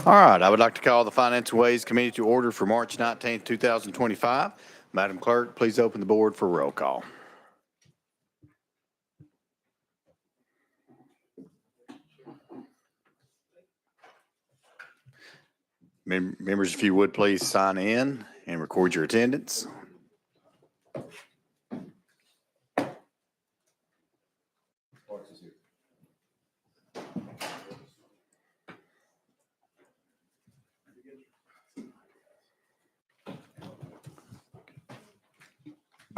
All right, I would like to call the Finance and Ways Committee to order for March 19th, 2025. Madam Clerk, please open the board for roll call. Members, if you would please sign in and record your attendance.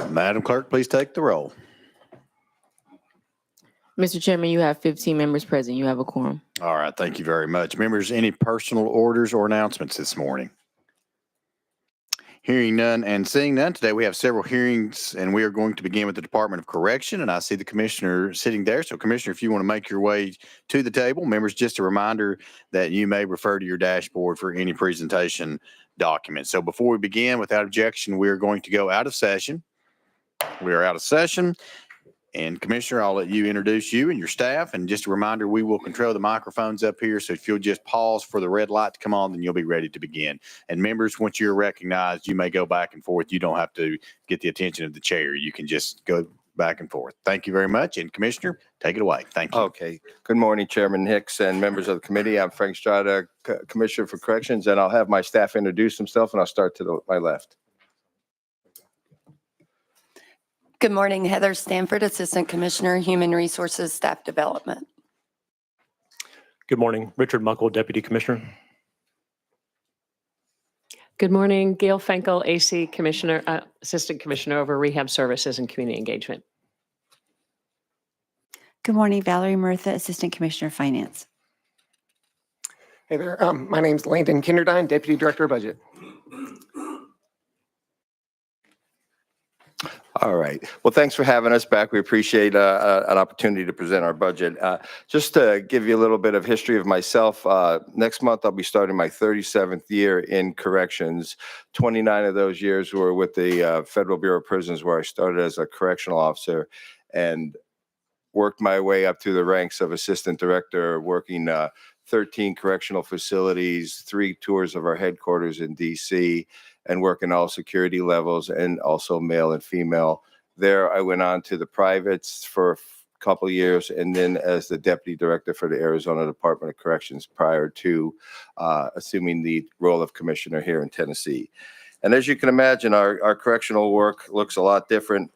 Madam Clerk, please take the roll. Mr. Chairman, you have 15 members present. You have a quorum. All right, thank you very much. Members, any personal orders or announcements this morning? Hearing none and seeing none, today we have several hearings, and we are going to begin with the Department of Correction, and I see the Commissioner sitting there. So, Commissioner, if you want to make your way to the table, members, just a reminder that you may refer to your dashboard for any presentation documents. So, before we begin, without objection, we are going to go out of session. We are out of session. And Commissioner, I'll let you introduce you and your staff. And just a reminder, we will control the microphones up here. So if you'll just pause for the red light to come on, then you'll be ready to begin. And members, once you're recognized, you may go back and forth. You don't have to get the attention of the chair. You can just go back and forth. Thank you very much. And Commissioner, take it away. Thank you. Okay. Good morning, Chairman Hicks and members of the committee. I'm Frank Strada, Commissioner for Corrections, and I'll have my staff introduce themselves, and I'll start to my left. Good morning, Heather Stanford, Assistant Commissioner, Human Resources, Staff Development. Good morning, Richard Muckle, Deputy Commissioner. Good morning, Gail Fenkel, AC Commissioner, Assistant Commissioner over Rehab Services and Community Engagement. Good morning, Valerie Murtha, Assistant Commissioner of Finance. Hey there, my name's Landon Kinderdine, Deputy Director of Budget. All right. Well, thanks for having us back. We appreciate an opportunity to present our budget. Just to give you a little bit of history of myself, next month I'll be starting my 37th year in corrections. 29 of those years were with the Federal Bureau of Prisons, where I started as a correctional officer and worked my way up through the ranks of assistant director, working 13 correctional facilities, 3 tours of our headquarters in DC, and working all security levels and also male and female. There, I went on to the privates for a couple of years, and then as the deputy director for the Arizona Department of Corrections prior to assuming the role of commissioner here in Tennessee. And as you can imagine, our correctional work looks a lot different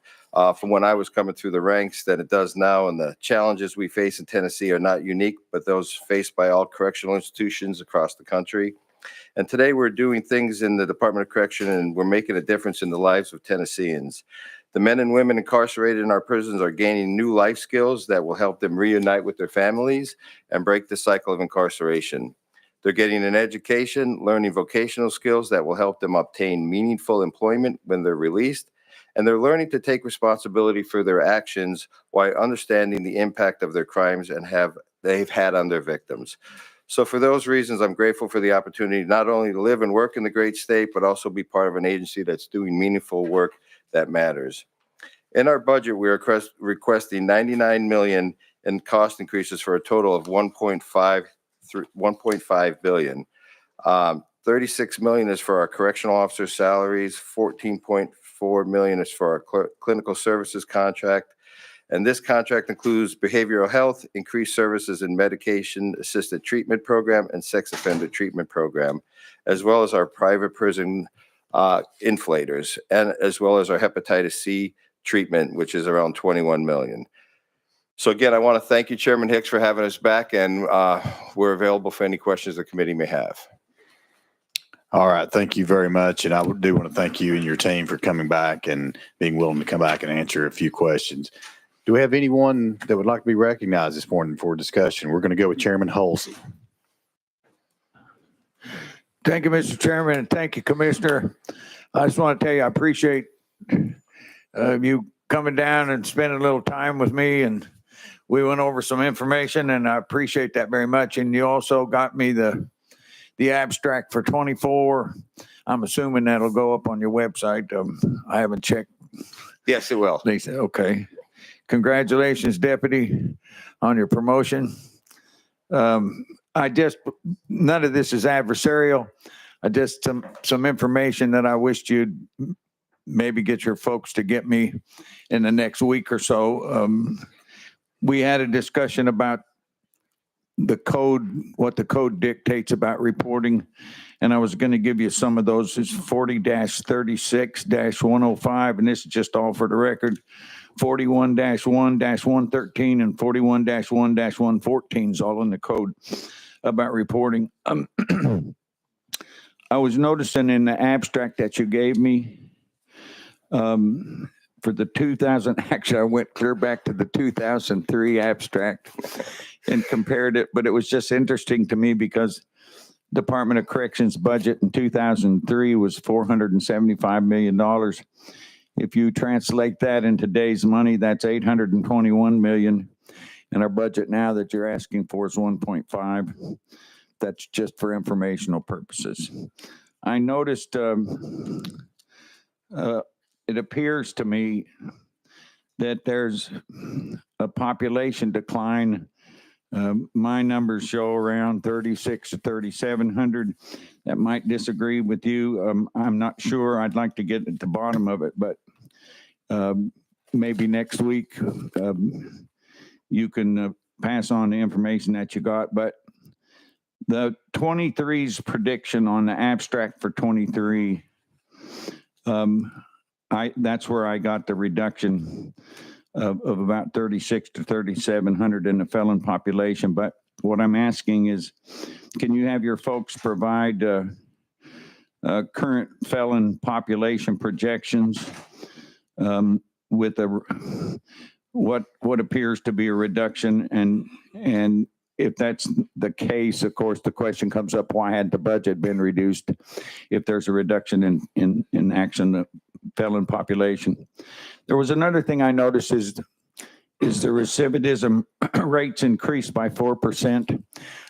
from when I was coming through the ranks than it does now. And the challenges we face in Tennessee are not unique, but those faced by all correctional institutions across the country. And today we're doing things in the Department of Correction, and we're making a difference in the lives of Tennesseans. The men and women incarcerated in our prisons are gaining new life skills that will help them reunite with their families and break the cycle of incarceration. They're getting an education, learning vocational skills that will help them obtain meaningful employment when they're released. And they're learning to take responsibility for their actions while understanding the impact of their crimes and they've had on their victims. So for those reasons, I'm grateful for the opportunity not only to live and work in the great state, but also be part of an agency that's doing meaningful work that matters. In our budget, we are requesting $99 million in cost increases for a total of $1.5 billion. $36 million is for our correctional officer salaries, $14.4 million is for our clinical services contract. And this contract includes behavioral health, increased services in medication-assisted treatment program, and sex offender treatment program, as well as our private prison inflators, and as well as our hepatitis C treatment, which is around $21 million. So again, I want to thank you, Chairman Hicks, for having us back, and we're available for any questions the committee may have. All right. Thank you very much. And I do want to thank you and your team for coming back and being willing to come back and answer a few questions. Do we have anyone that would like to be recognized this morning for discussion? We're going to go with Chairman Hulsey. Thank you, Mr. Chairman, and thank you, Commissioner. I just want to tell you, I appreciate you coming down and spending a little time with me, and we went over some information, and I appreciate that very much. And you also got me the abstract for 24. I'm assuming that'll go up on your website. I haven't checked. Yes, it will. They said, okay. Congratulations, Deputy, on your promotion. none of this is adversarial. I just, some information that I wished you'd maybe get your folks to get me in the next week or so. We had a discussion about the code, what the code dictates about reporting. And I was going to give you some of those. It's 40-36-105, and this is just all for the record. 41-1-113 and 41-1-114 is all in the code about reporting. I was noticing in the abstract that you gave me for the 2000, actually I went clear back to the 2003 abstract and compared it, but it was just interesting to me because Department of Corrections budget in 2003 was $475 million. If you translate that in today's money, that's $821 million. And our budget now that you're asking for is 1.5. That's just for informational purposes. I noticed it appears to me that there's a population decline. My numbers show around 36 to 3,700. That might disagree with you. I'm not sure. I'd like to get at the bottom of it, but maybe next week you can pass on the information that you got. But the 23's prediction on the abstract for 23, that's where I got the reduction of about 36 to 3,700 in the felon population. But what I'm asking is, can you have your folks provide current felon population projections with what appears to be a reduction? And if that's the case, of course, the question comes up, why had the budget been reduced if there's a reduction in action the felon population? There was another thing I noticed is the recidivism rates increased by 4%.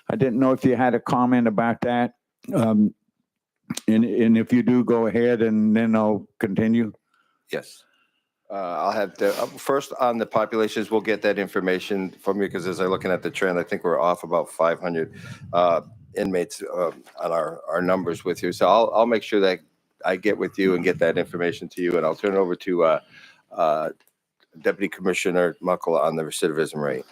I didn't know if you had a comment about that. And if you do, go ahead and then I'll continue. Yes. I'll have to, first on the populations, we'll get that information from you because as I'm looking at the trend, I think we're off about 500 inmates on our numbers with you. So I'll make sure that I get with you and get that information to you, and I'll turn it over to Deputy Commissioner Muckle on the recidivism rate.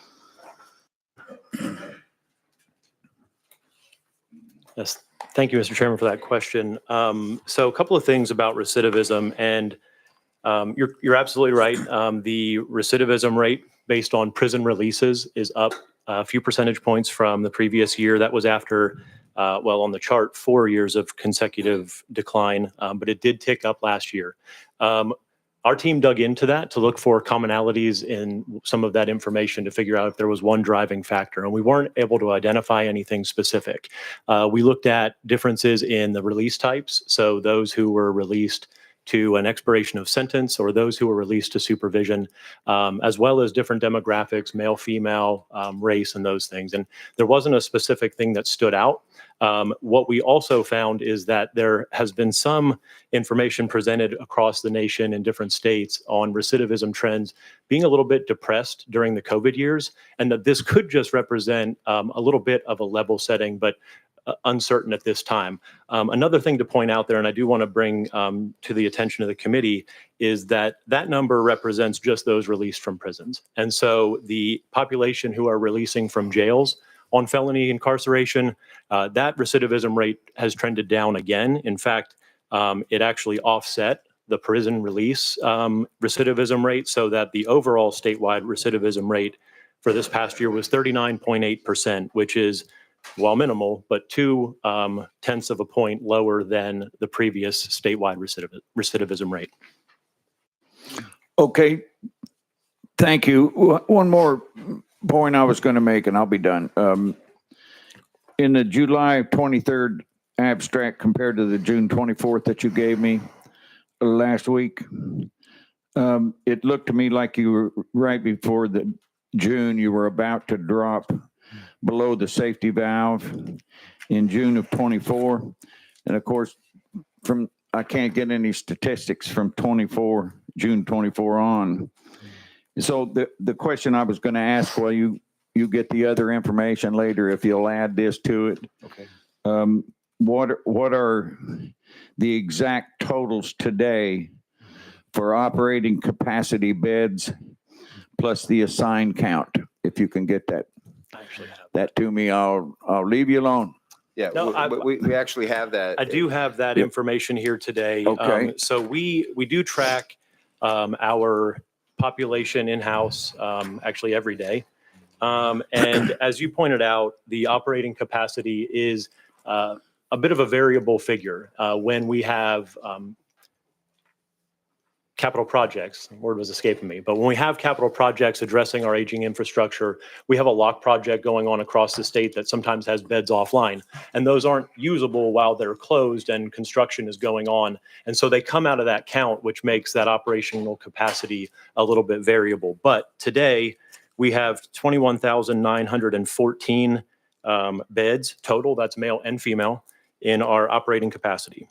Yes, thank you, Mr. Chairman, for that question. So a couple of things about recidivism, and you're absolutely right. The recidivism rate based on prison releases is up a few percentage points from the previous year. That was after, on the chart, 4 years of consecutive decline, but it did tick up last year. Our team dug into that to look for commonalities in some of that information to figure out if there was one driving factor, and we weren't able to identify anything specific. We looked at differences in the release types, so those who were released to an expiration of sentence or those who were released to supervision, as well as different demographics, male, female, race, and those things. And there wasn't a specific thing that stood out. What we also found is that there has been some information presented across the nation in different states on recidivism trends being a little bit depressed during the COVID years, and that this could just represent a little bit of a level setting, but uncertain at this time. Another thing to point out there, and I do want to bring to the attention of the committee, is that that number represents just those released from prisons. And so the population who are releasing from jails on felony incarceration, that recidivism rate has trended down again. In fact, it actually offset the prison release recidivism rate, so that the overall statewide recidivism rate for this past year was 39.8%, which is, while minimal, but 0.2 of a point lower than the previous statewide recidivism rate. Okay, thank you. One more point I was going to make, and I'll be done. In the July 23rd abstract compared to the June 24th that you gave me last week, it looked to me like you were right before the June, you were about to drop below the safety valve in June of 24. And of course, I can't get any statistics from June 24 on. So the question I was going to ask while you you get the other information later if you'll add this to it. Okay. What are the exact totals today for operating capacity beds plus the assigned count? If you can get that I actually have. that to me, I'll leave you alone. Yeah, No, we actually have that. I do have that Yep. information here today. Okay. So we do track our population in-house actually every day. And as you pointed out, the operating capacity is a bit of a variable figure when we have capital projects. The word was escaping me. But when we have capital projects addressing our aging infrastructure, we have a lock project going on across the state that sometimes has beds offline. And those aren't usable while they're closed and construction is going on. And so they come out of that count, which makes that operational capacity a little bit variable. But today, we have 21,914 beds total, that's male and female, in our operating capacity.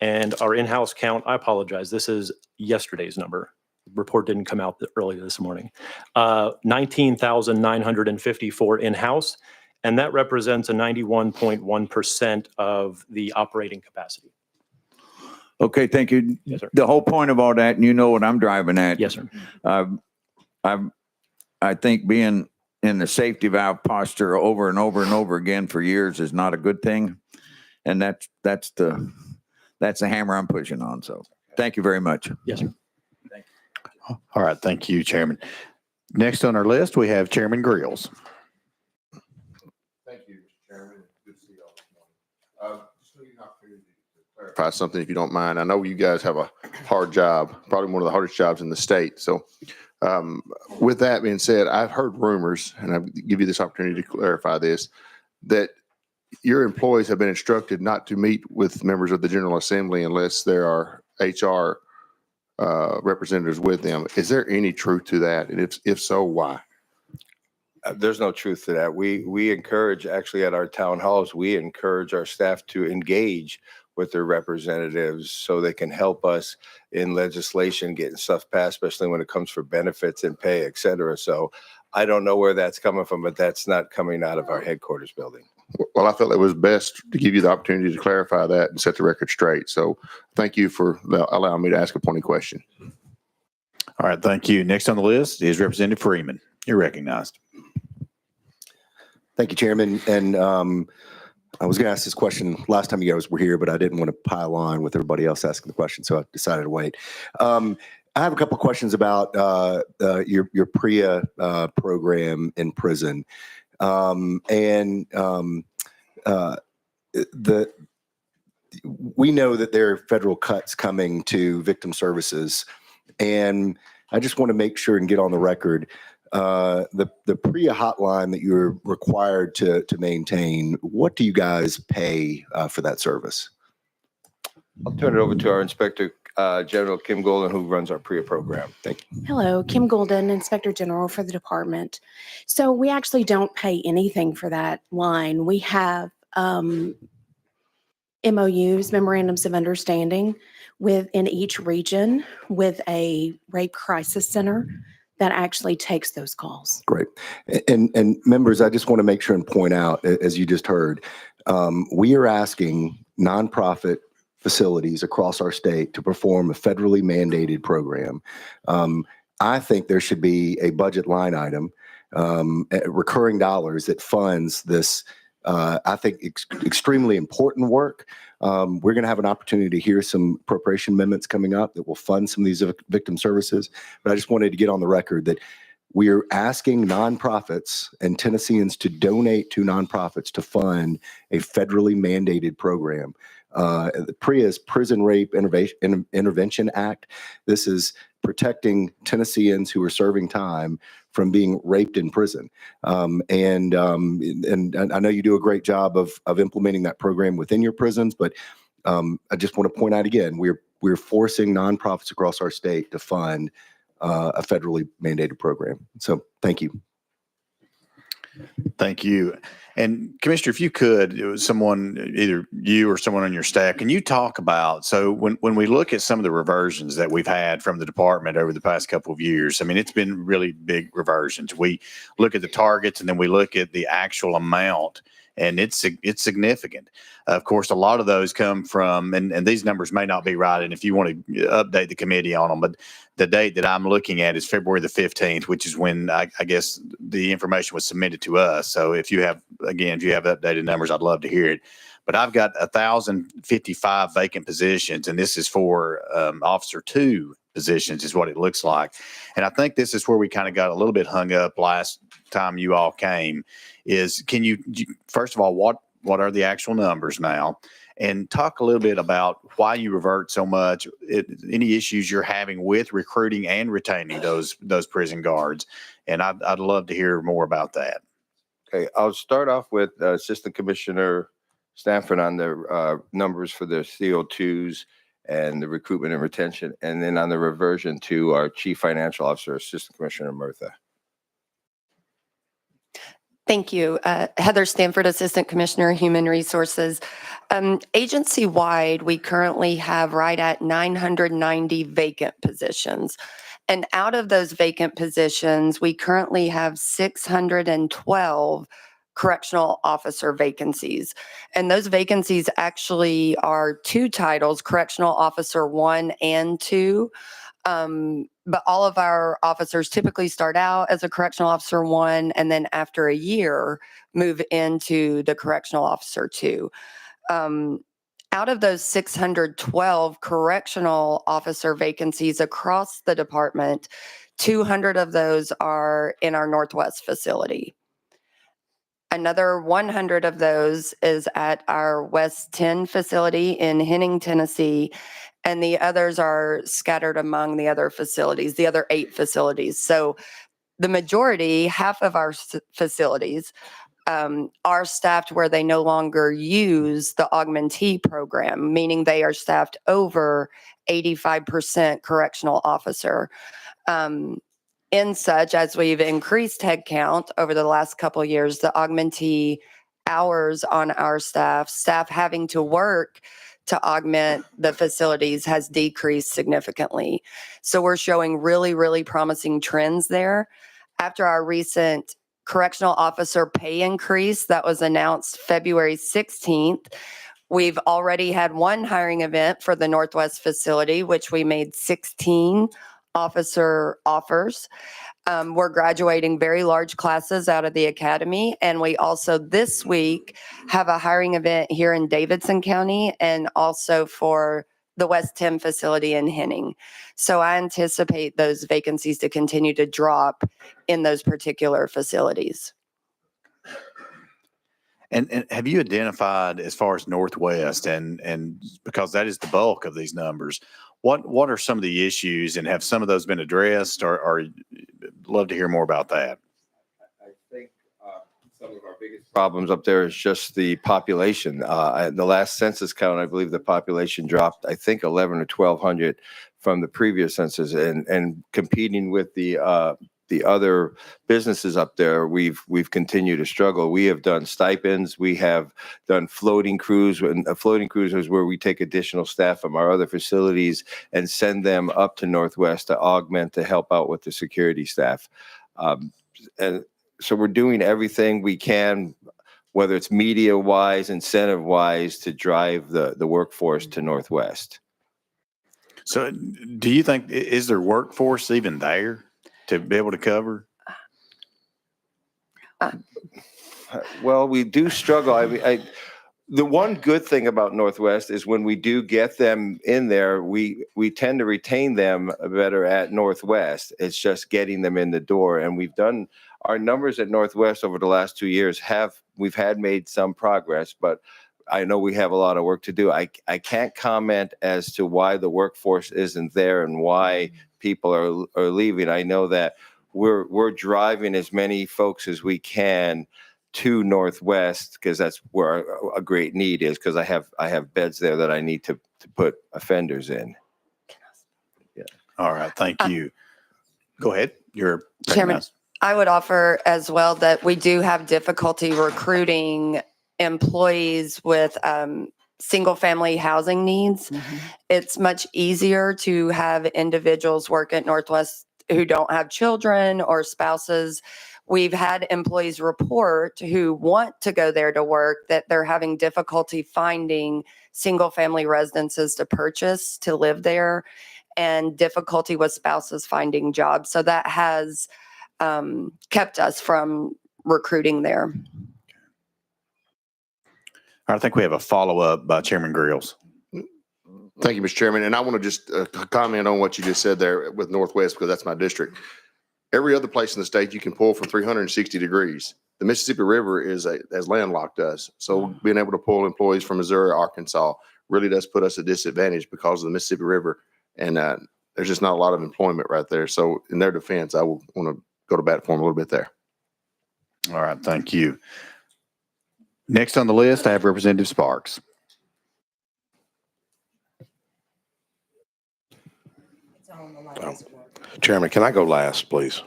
And our in-house count, I apologize, this is yesterday's number. The report didn't come out early this morning. 19,954 in-house, and that represents a 91.1% of the operating capacity. Okay, thank you. Yes, sir. The whole point of all that, and you know what I'm driving at. Yes, sir. I think being in the safety valve posture over and over and over again for years is not a good thing. And that's the hammer I'm pushing on. So thank you very much. Yes, sir. All right, thank you, Chairman. Next on our list, we have Chairman Grills. Thank you, Mr. Chairman. Good to see you all this morning. Just need an opportunity to clarify something, if you don't mind. I know you guys have a hard job, probably one of the hardest jobs in the state. So with that being said, I've heard rumors, and I'll give you this opportunity to clarify this, that your employees have been instructed not to meet with members of the General Assembly unless there are HR representatives with them. Is there any truth to that? And if so, why? There's no truth to that. We encourage, actually at our town halls, we encourage our staff to engage with their representatives so they can help us in legislation, getting stuff passed, especially when it comes for benefits and pay, et cetera. So I don't know where that's coming from, but that's not coming out of our headquarters building. Well, I felt it was best to give you the opportunity to clarify that and set the record straight. So thank you for allowing me to ask a pointed question. All right, thank you. Next on the list is Representative Freeman. You're recognized. Thank you, Chairman. And I was going to ask this question last time you guys were here, but I didn't want to pile on with everybody else asking the question, so I decided to wait. I have a couple of questions about your PREA program in prison. We know that there are federal cuts coming to victim services, and I just want to make sure and get on the record, the PREA hotline that you're required to maintain, what do you guys pay for that service? I'll turn it over to our Inspector General Kim Golden, who runs our PREA program. Thank you. Hello, Kim Golden, Inspector General for the department. So we actually don't pay anything for that line. We have MOUs, memorandums of understanding, within each region with a rape crisis center that actually takes those calls. Great. And members, I just want to make sure and point out, as you just heard, we are asking nonprofit facilities across our state to perform a federally mandated program. I think there should be a budget line item, recurring dollars that funds this, I think, extremely important work. We're going to have an opportunity to hear some appropriation amendments coming up that will fund some of these victim services. But I just wanted to get on the record that we are asking nonprofits and Tennesseans to donate to nonprofits to fund a federally mandated program. The PREA's Prison Rape Intervention Act. This is protecting Tennesseans who are serving time from being raped in prison. And I know you do a great job of implementing that program within your prisons, but I just want to point out again, we're forcing nonprofits across our state to fund a federally mandated program. So thank you. Thank you. And Commissioner, if you could, it was someone, either you or someone on your staff, can you talk about, so when we look at some of the reversions that we've had from the department over the past couple of years, I mean, it's been really big reversions. We look at the targets and then we look at the actual amount, and it's significant. Of course, a lot of those come from, and these numbers may not be right, and if you want to update the committee on them, but the date that I'm looking at is February the 15th, which is when I guess the information was submitted to us. So if you have updated numbers, I'd love to hear it. But I've got 1,055 vacant positions, and this is for Officer 2 positions is what it looks like. And I think this is where we kind of got a little bit hung up last time you all came, is can you first of all, what are the actual numbers now? And talk a little bit about why you revert so much, any issues you're having with recruiting and retaining those prison guards. And I'd love to hear more about that. Okay, I'll start off with Assistant Commissioner Stanford on the numbers for the CO2s and the recruitment and retention, and then on the reversion to our Chief Financial Officer, Assistant Commissioner Murtha. Thank you. Heather Stanford, Assistant Commissioner, Human Resources. Agency-wide, we currently have right at 990 vacant positions. And out of those vacant positions, we currently have 612 correctional officer vacancies. And those vacancies actually are 2 titles, Correctional Officer 1 and 2. But all of our officers typically start out as a Correctional Officer 1 and then after a year move into the Correctional Officer 2. Out of those 612 correctional officer vacancies across the department, 200 of those are in our Northwest facility. Another 100 of those is at our West 10 facility in Henning, Tennessee, and the others are scattered among the other facilities, the other 8 facilities. So the majority, half of our facilities, are staffed where they no longer use the augmentee program, meaning they are staffed over 85% correctional officer. In such, as we've increased headcount over the last couple of years, the augmentee hours on our staff having to work to augment the facilities has decreased significantly. So we're showing really, really promising trends there. After our recent correctional officer pay increase that was announced February 16th, we've already had 1 hiring event for the Northwest facility, which we made 16 officer offers. We're graduating very large classes out of the academy. And we also this week have a hiring event here in Davidson County and also for the West 10 facility in Henning. So I anticipate those vacancies to continue to drop in those particular facilities. And have you identified, as far as Northwest, and because that is the bulk of these numbers, what are some of the issues, and have some of those been addressed, or love to hear more about that? I think some of our biggest problems up there is just the population. The last census count, I believe the population dropped, I think 11 or 1,200 from the previous census, and competing with the other businesses up there, we've continued to struggle. We have done stipends. We have done floating crews. And a floating cruise is where we take additional staff from our other facilities and send them up to Northwest to augment, to help out with the security staff. And so we're doing everything we can, whether it's media-wise, incentive-wise, to drive the workforce to Northwest. So do you think, is there workforce even there to be able to cover? Well, we do struggle. The one good thing about Northwest is when we do get them in there, we tend to retain them better at Northwest. It's just getting them in the door. And we've done our numbers at Northwest over the last 2 years we've made some progress, but I know we have a lot of work to do. I can't comment as to why the workforce isn't there and why people are leaving. I know that we're driving as many folks as we can to Northwest because that's where a great need is, because I have beds there that I need to put offenders in. Yeah. All right. Thank you. Go ahead. You're Chairman, recognized. I would offer as well that we do have difficulty recruiting employees with single-family housing needs. It's much easier to have individuals work at Northwest who don't have children or spouses. We've had employees report who want to go there to work that they're having difficulty finding single-family residences to purchase to live there, and difficulty with spouses finding jobs. So that has kept us from recruiting there. I think we have a follow-up by Chairman Grills. Thank you, Mr. Chairman. And I want to just comment on what you just said there with Northwest, because that's my district. Every other place in the state, you can pull from 360 degrees. The Mississippi River has landlocked us. So being able to pull employees from Missouri, Arkansas really does put us at a disadvantage because of the Mississippi River. And there's just not a lot of employment right there. So in their defense, I will want to go to bat for them a little bit there. All right, thank you. Next on the list, I have Representative Sparks. Chairman, can I go last, please?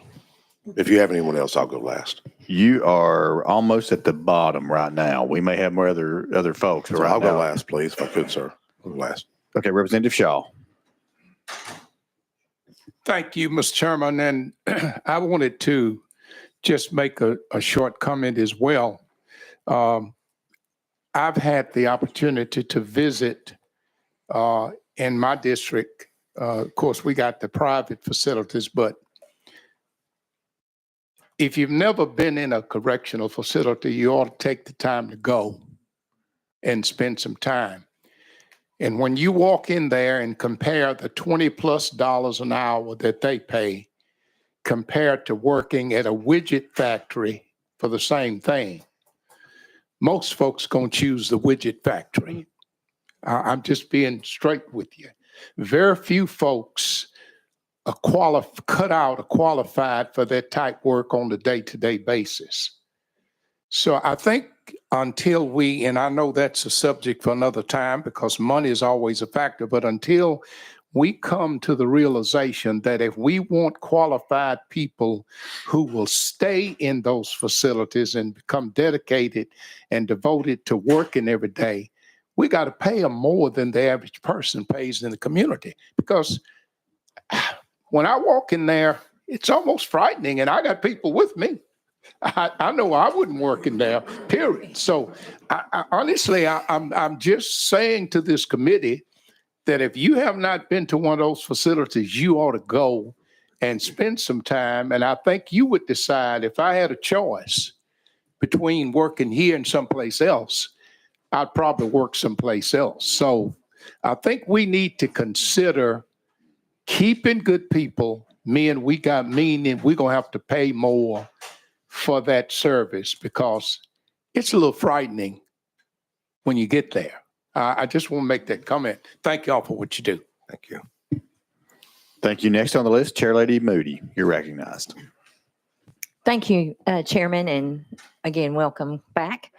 If you have anyone else, I'll go last. You are almost at the bottom right now. We may have more other folks. But So right I'll go now- last, please, if I could, sir. I'll go last. Okay, Representative Shaw. Thank you, Mr. Chairman. And I wanted to just make a short comment as well. I've had the opportunity to visit in my district. Of course, we got the private facilities, but if you've never been in a correctional facility, you ought to take the time to go and spend some time. And when you walk in there and compare the $20+ an hour that they pay compared to working at a widget factory for the same thing, most folks going to choose the widget factory. I'm just being straight with you. Very few folks are qualified for that type work on the day-to-day basis. So I think until we, and I know that's a subject for another time because money is always a factor, but until we come to the realization that if we want qualified people who will stay in those facilities and become dedicated and devoted to working every day, we got to pay them more than the average person pays in the community. Because when I walk in there, it's almost frightening, and I got people with me. I know I wouldn't work in there, period. So honestly, I'm just saying to this committee that if you have not been to one of those facilities, you ought to go and spend some time. And I think you would decide, if I had a choice between working here and someplace else, I'd probably work someplace else. So I think we need to consider keeping good people, meaning we're going to have to pay more for that service because it's a little frightening when you get there. I just want to make that comment. Thank y'all for what you do. Thank you. Thank you. Next on the list, Chair Lady Moody. You're recognized. Thank you, Chairman, and again, welcome back.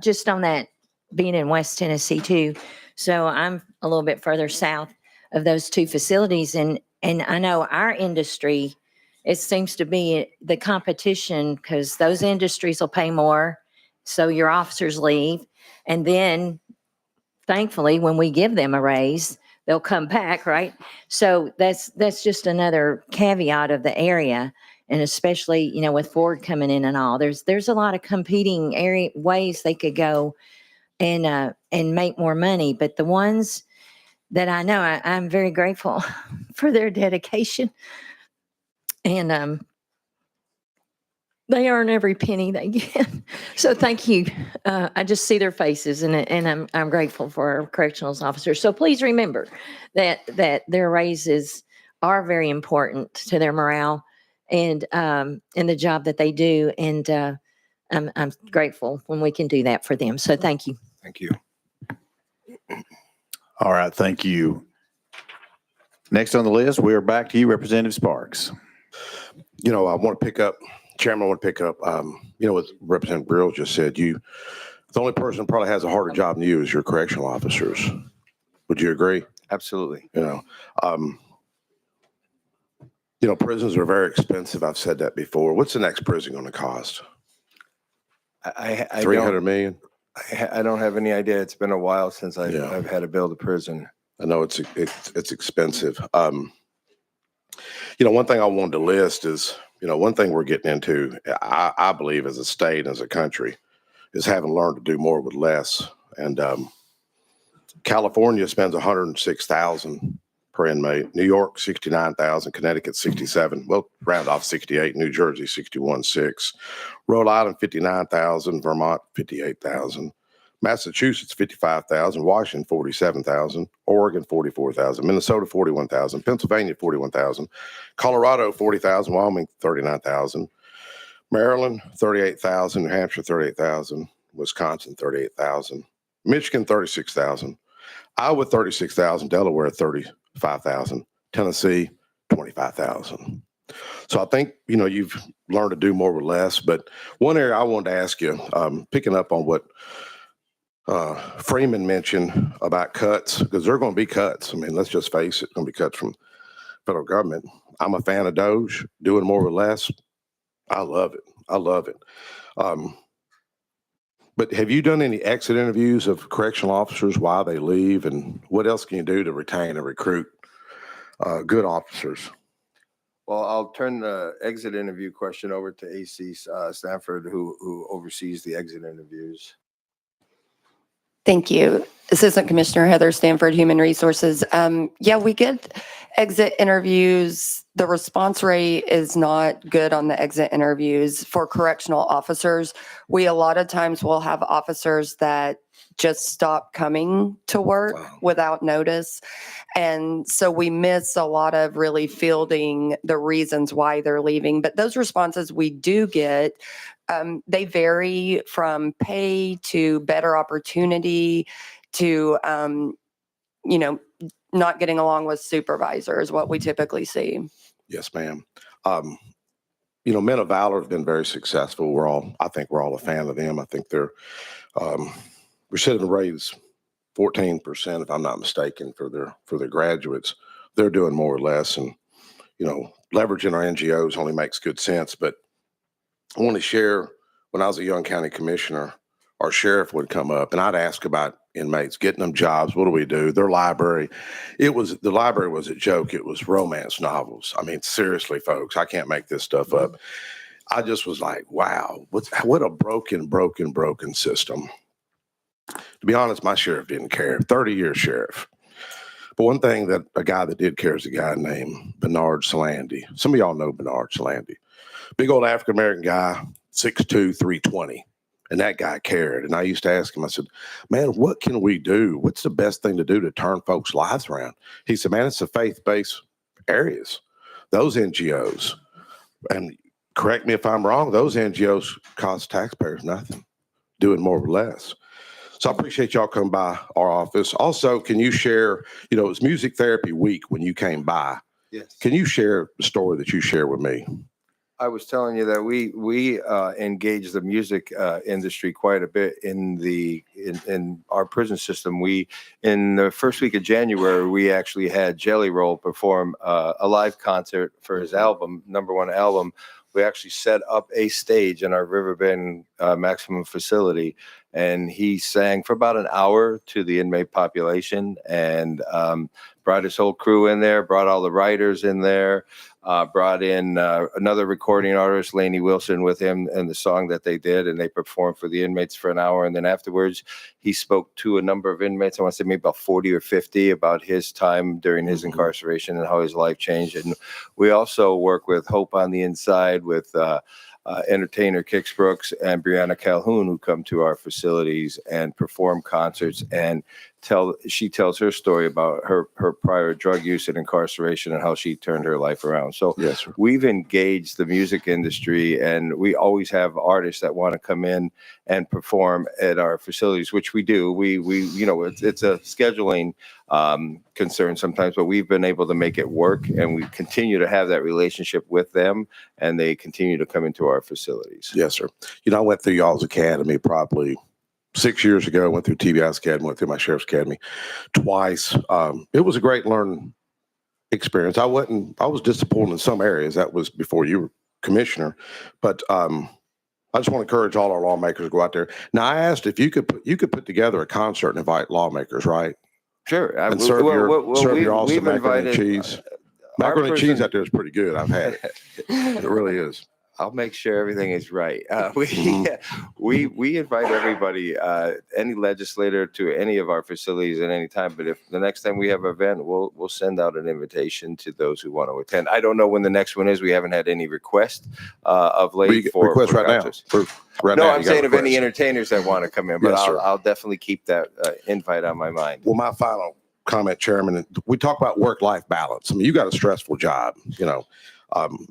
Just on that, being in West Tennessee too, so I'm a little bit further south of those two facilities, and I know our industry, it seems to be the competition because those industries will pay more, so your officers leave, and then thankfully, when we give them a raise, they'll come back, right? So that's just another caveat of the area. And especially, with Ford coming in and all, there's a lot of competing ways they could go and make more money. But the ones that I know, I'm very grateful for their dedication. And they earn every penny they get. So thank you. I just see their faces, and I'm grateful for our correctional officers. So please remember that their raises are very important to their morale and the job that they do. And I'm grateful when we can do that for them. So thank you. Thank you. All right, thank you. Next on the list, we are back to you, Representative Sparks. I want to pick up, Chairman, I want to pick up, what Representative Brill just said. The only person who probably has a harder job than you is your correctional officers. Would you agree? Absolutely. You know, prisons are very expensive. I've said that before. What's the next prison going to cost? I 300 million? I don't have any idea. It's been a while since Yeah. I've had to build a prison. I know it's expensive. You know, one thing I wanted to list is, you know, one thing we're getting into, I believe as a state, as a country, is having learned to do more with less. And California spends 106,000 per inmate. New York, 69,000. Connecticut, 67. Well, round off 68. New Jersey, 61.6. Rhode Island, 59,000. Vermont, 58,000. Massachusetts, 55,000. Washington, 47,000. Oregon, 44,000. Minnesota, 41,000. Pennsylvania, 41,000. Colorado, 40,000. Wyoming, 39,000. Maryland, 38,000. New Hampshire, 38,000. Wisconsin, 38,000. Michigan, 36,000. Iowa, 36,000. Delaware, 35,000. Tennessee, 25,000. So I think, you know, you've learned to do more with less. But one area I wanted to ask you, picking up on what Freeman mentioned about cuts, because there are going to be cuts. I mean, let's just face it, going to be cuts from federal government. I'm a fan of DOGE, doing more with less. I love it. I love it. But have you done any exit interviews of correctional officers, why they leave, and what else can you do to retain and recruit good officers? Well, I'll turn the exit interview question over to AC Stanford, who oversees the exit interviews. Thank you. Assistant Commissioner Heather Stanford, Human Resources. Yeah, we get exit interviews. The response rate is not good on the exit interviews for correctional officers. We a lot of times will have officers that just stop coming to work without notice. And so we miss a lot of really fielding the reasons why they're leaving. But those responses we do get, they vary from pay to better opportunity to, you know, not getting along with supervisors, what we typically see. Yes, ma'am. You know, Men of Valor have been very successful. I think we're all a fan of them. I think their recidivism rate is 14%, if I'm not mistaken, for their graduates. They're doing more or less, and you know, leveraging our NGOs only makes good sense. But I want to share, when I was a young county commissioner, our sheriff would come up and I'd ask about inmates, getting them jobs. What do we do? Their library. The library was a joke. It was romance novels. I mean, seriously, folks, I can't make this stuff up. I just was like, wow, what a broken system. To be honest, my sheriff didn't care. 30-year sheriff. But one thing that a guy that did care is a guy named Bernard Salandy. Some of y'all know Bernard Salandy. Big old African-American guy, 6'2", 320. And that guy cared. And I used to ask him, I said, man, what can we do? What's the best thing to do to turn folks' lives around? He said, man, it's the faith-based areas. Those NGOs, and correct me if I'm wrong, those NGOs cost taxpayers nothing, doing more or less. So I appreciate y'all coming by our office. Also, can you share, you know, it was Music Therapy Week when you came by. Yes. Can you share the story that you shared with me? I was telling you that we engage the music industry quite a bit in our prison system. In the first week of January, we actually had Jelly Roll perform a live concert for his album, #1 album. We actually set up a stage in our Riverbend maximum facility, and he sang for about an hour to the inmate population, and brought his whole crew in there, brought all the writers in there, brought in another recording artist, Lainey Wilson, with him and the song that they did, and they performed for the inmates for an hour. And then afterwards, he spoke to a number of inmates, I want to say maybe about 40 or 50, about his time during his incarceration and how his life changed. And we also work with Hope on the Inside, with entertainer Kix Brooks and Brianna Calhoun, who come to our facilities and perform concerts, and she tells her story about her prior drug use and incarceration and how she turned her life around. So yes, sir. We've engaged the music industry, and we always have artists that want to come in and perform at our facilities, which we do. We you know, it's a scheduling concern sometimes, but we've been able to make it work, and we continue to have that relationship with them, and they continue to come into our facilities. Yes, sir. You know, I went through y'all's academy probably 6 years ago. Went through TBI's academy, went through my sheriff's academy twice. It was a great learning experience. I was disappointed in some areas. That was before you were commissioner, but I just want to encourage all our lawmakers to go out there. Now, I asked if you could put together a concert and invite lawmakers, right? Sure. And serve your awesome macaroni and cheese. Macaroni and cheese person- out there is pretty good. I've had it. It really is. I'll make sure everything is right. We invite everybody, any legislator to any of our facilities at any time. But if the next time we have an event, we'll send out an invitation to those who want to attend. I don't know when the next one is. We haven't had any request of late for request right now. concerts. Right No, now, I'm you got saying of any requests. entertainers that want to come in, but Yes, sir. I'll definitely keep that invite on my mind. Well, my final comment, Chairman, we talk about work-life balance. I mean, you got a stressful job, you know.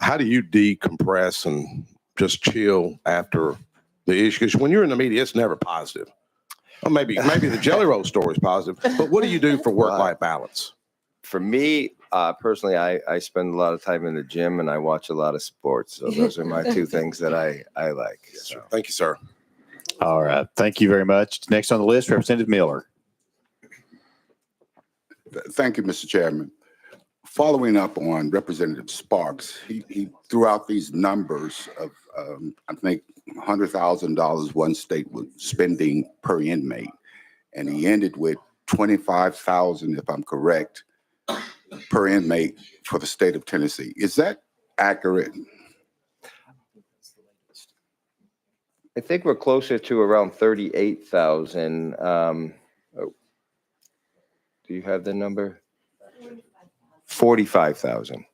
How do you decompress and just chill after the issue? Because when you're in the media, it's never positive. Well, maybe the Jelly Roll story is positive, but what do you do for work-life balance? For me, personally, I spend a lot of time in the gym and I watch a lot of sports. So those are my two things that I like. So. Thank you, sir. All right. Thank you very much. Next on the list, Representative Miller. Thank you, Mr. Chairman. Following up on Representative Sparks, he threw out these numbers of, I think, $100,000 one state was spending per inmate, and he ended with $25,000, if I'm correct, per inmate for the state of Tennessee. Is that accurate? I think we're closer to around 38,000. Do you have the number? 45,000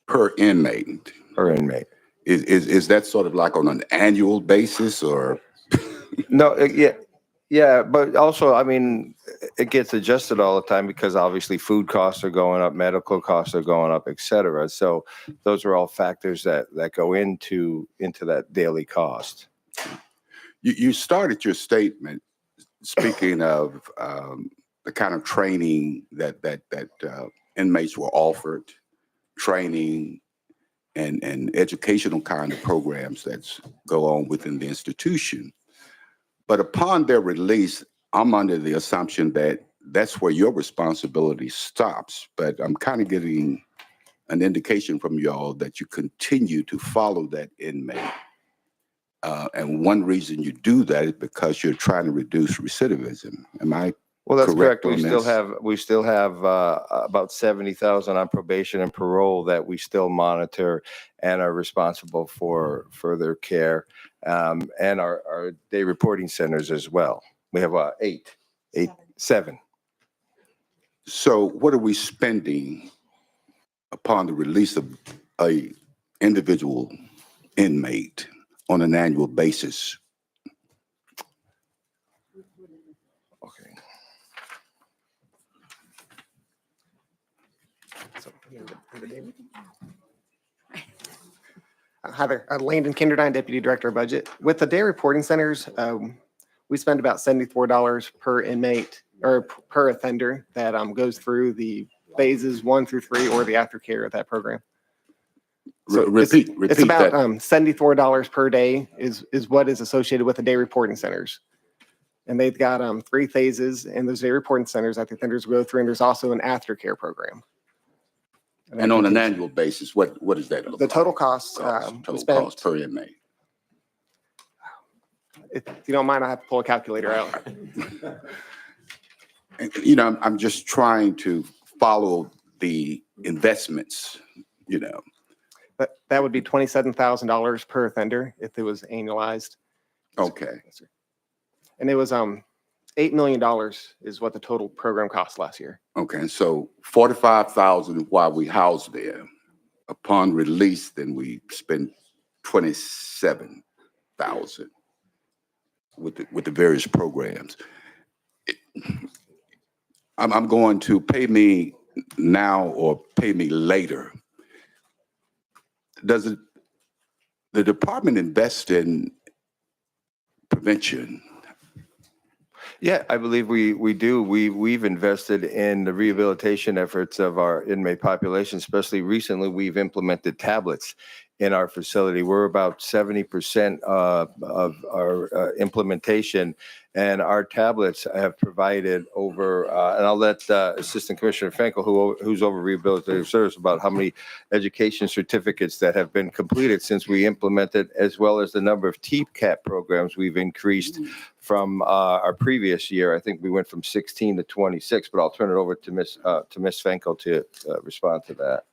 Per inmate. per inmate. Is that sort of like on an annual basis, or? No, yeah, but also, I mean, it gets adjusted all the time because obviously food costs are going up, medical costs are going up, et cetera. So those are all factors that go into that daily cost. You started your statement speaking of the kind of training that inmates were offered, training and educational kind of programs that go on within the institution. But upon their release, I'm under the assumption that that's where your responsibility stops. But I'm kind of getting an indication from y'all that you continue to follow that inmate. And one reason you do that is because you're trying to reduce recidivism. Am I Well, that's correct correct. on We this? still have about 70,000 on probation and parole that we still monitor and are responsible for further care, and our day reporting centers as well. We have seven. So what are we spending upon the release of a individual inmate on an annual basis? Okay. Hi there, Landon Kinderdine, Deputy Director of Budget. With the day reporting centers, we spend about $74 per inmate or per offender that goes through the phases 1 through 3 or the aftercare of that program. So Repeat it's about that. $74 per day is what is associated with the day reporting centers. And they've got 3 phases, and those day reporting centers that the offenders go through, and there's also an aftercare program. And on an annual basis, what does that look The like? total cost, Total spent, cost per inmate. if you don't mind, I have to pull a calculator out. And, you know, I'm just trying to follow the investments, you know. But that would be $27,000 per offender if it was annualized. Okay. Yes, sir. And it was $8 million is what the total program cost last year. Okay, so 45,000 while we house there. Upon release, then we spend 27,000 with the various programs. I'm going to pay me now or pay me later. Does the department invest in prevention? Yeah, I believe we do. We've invested in the rehabilitation efforts of our inmate population, especially recently we've implemented tablets in our facility. We're about 70% of our implementation, and our tablets have provided over, and I'll let Assistant Commissioner Finkel, who's over rehabilitative service, about how many education certificates that have been completed since we implemented, as well as the number of TCAP programs we've increased from our previous year. I think we went from 16 to 26, but I'll turn it over to Ms. Finkel to respond to that.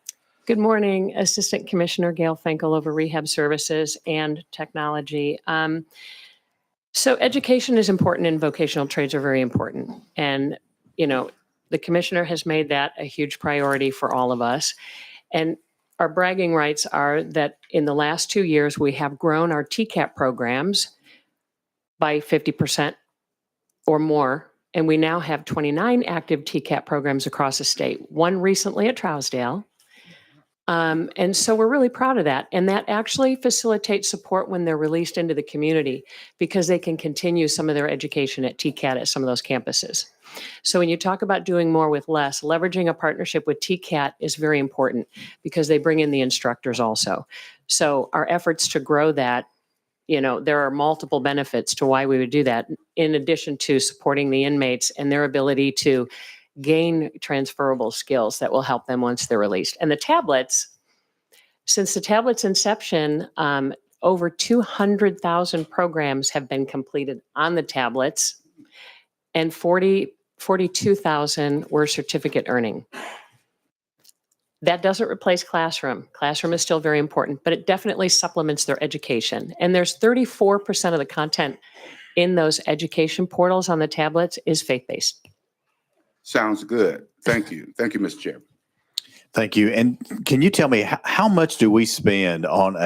Good morning, Assistant Commissioner Gail Finkel over Rehab Services and Technology. So education is important and vocational trades are very important. And, you know, the commissioner has made that a huge priority for all of us. And our bragging rights are that in the last 2 years, we have grown our TCAP programs by 50% or more. And we now have 29 active TCAP programs across the state, one recently at Trousdale. And so we're really proud of that. And that actually facilitates support when they're released into the community because they can continue some of their education at TCAT at some of those campuses. So when you talk about doing more with less, leveraging a partnership with TCAT is very important because they bring in the instructors also. So our efforts to grow that, you know, there are multiple benefits to why we would do that, in addition to supporting the inmates and their ability to gain transferable skills that will help them once they're released. And the tablets, since the tablets' inception, over 200,000 programs have been completed on the tablets, and 42,000 were certificate earning. That doesn't replace classroom. Classroom is still very important, but it definitely supplements their education. And there's 34% of the content in those education portals on the tablets is faith-based. Sounds good. Thank you. Thank you, Mr. Chairman. Thank you. And can you tell me how much do we spend on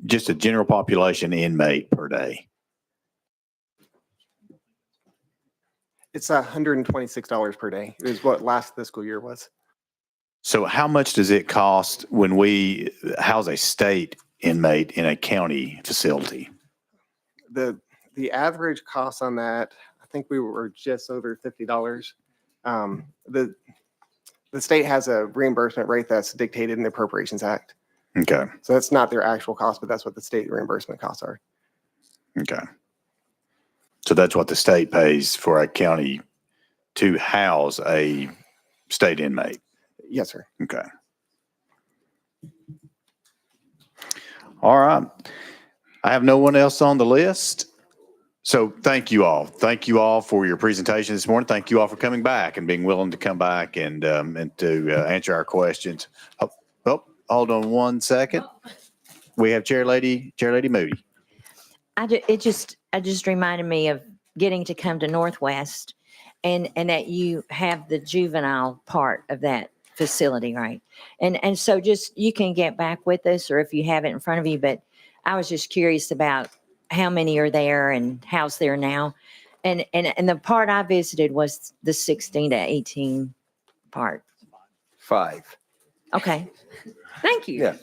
just a general population inmate per day? It's $126 per day is what last fiscal year was. So how much does it cost when we house a state inmate in a county facility? The average cost on that, I think we were just over $50. The state has a reimbursement rate that's dictated in the Appropriations Act. Okay. So that's not their actual cost, but that's what the state reimbursement costs are. Okay. So that's what the state pays for a county to house a state inmate? Yes, sir. Okay. All right. I have no one else on the list. So thank you all. Thank you all for your presentation this morning. Thank you all for coming back and being willing to come back and to answer our questions. Oh, hold on one second. We have Chair Lady Moody. It just reminded me of getting to come to Northwest and that you have the juvenile part of that facility, right? And so just, you can get back with us or if you have it in front of you, but I was just curious about how many are there and how's there now. And the part I visited was the 16 to 18 part. 5. Okay. Thank you. Yeah.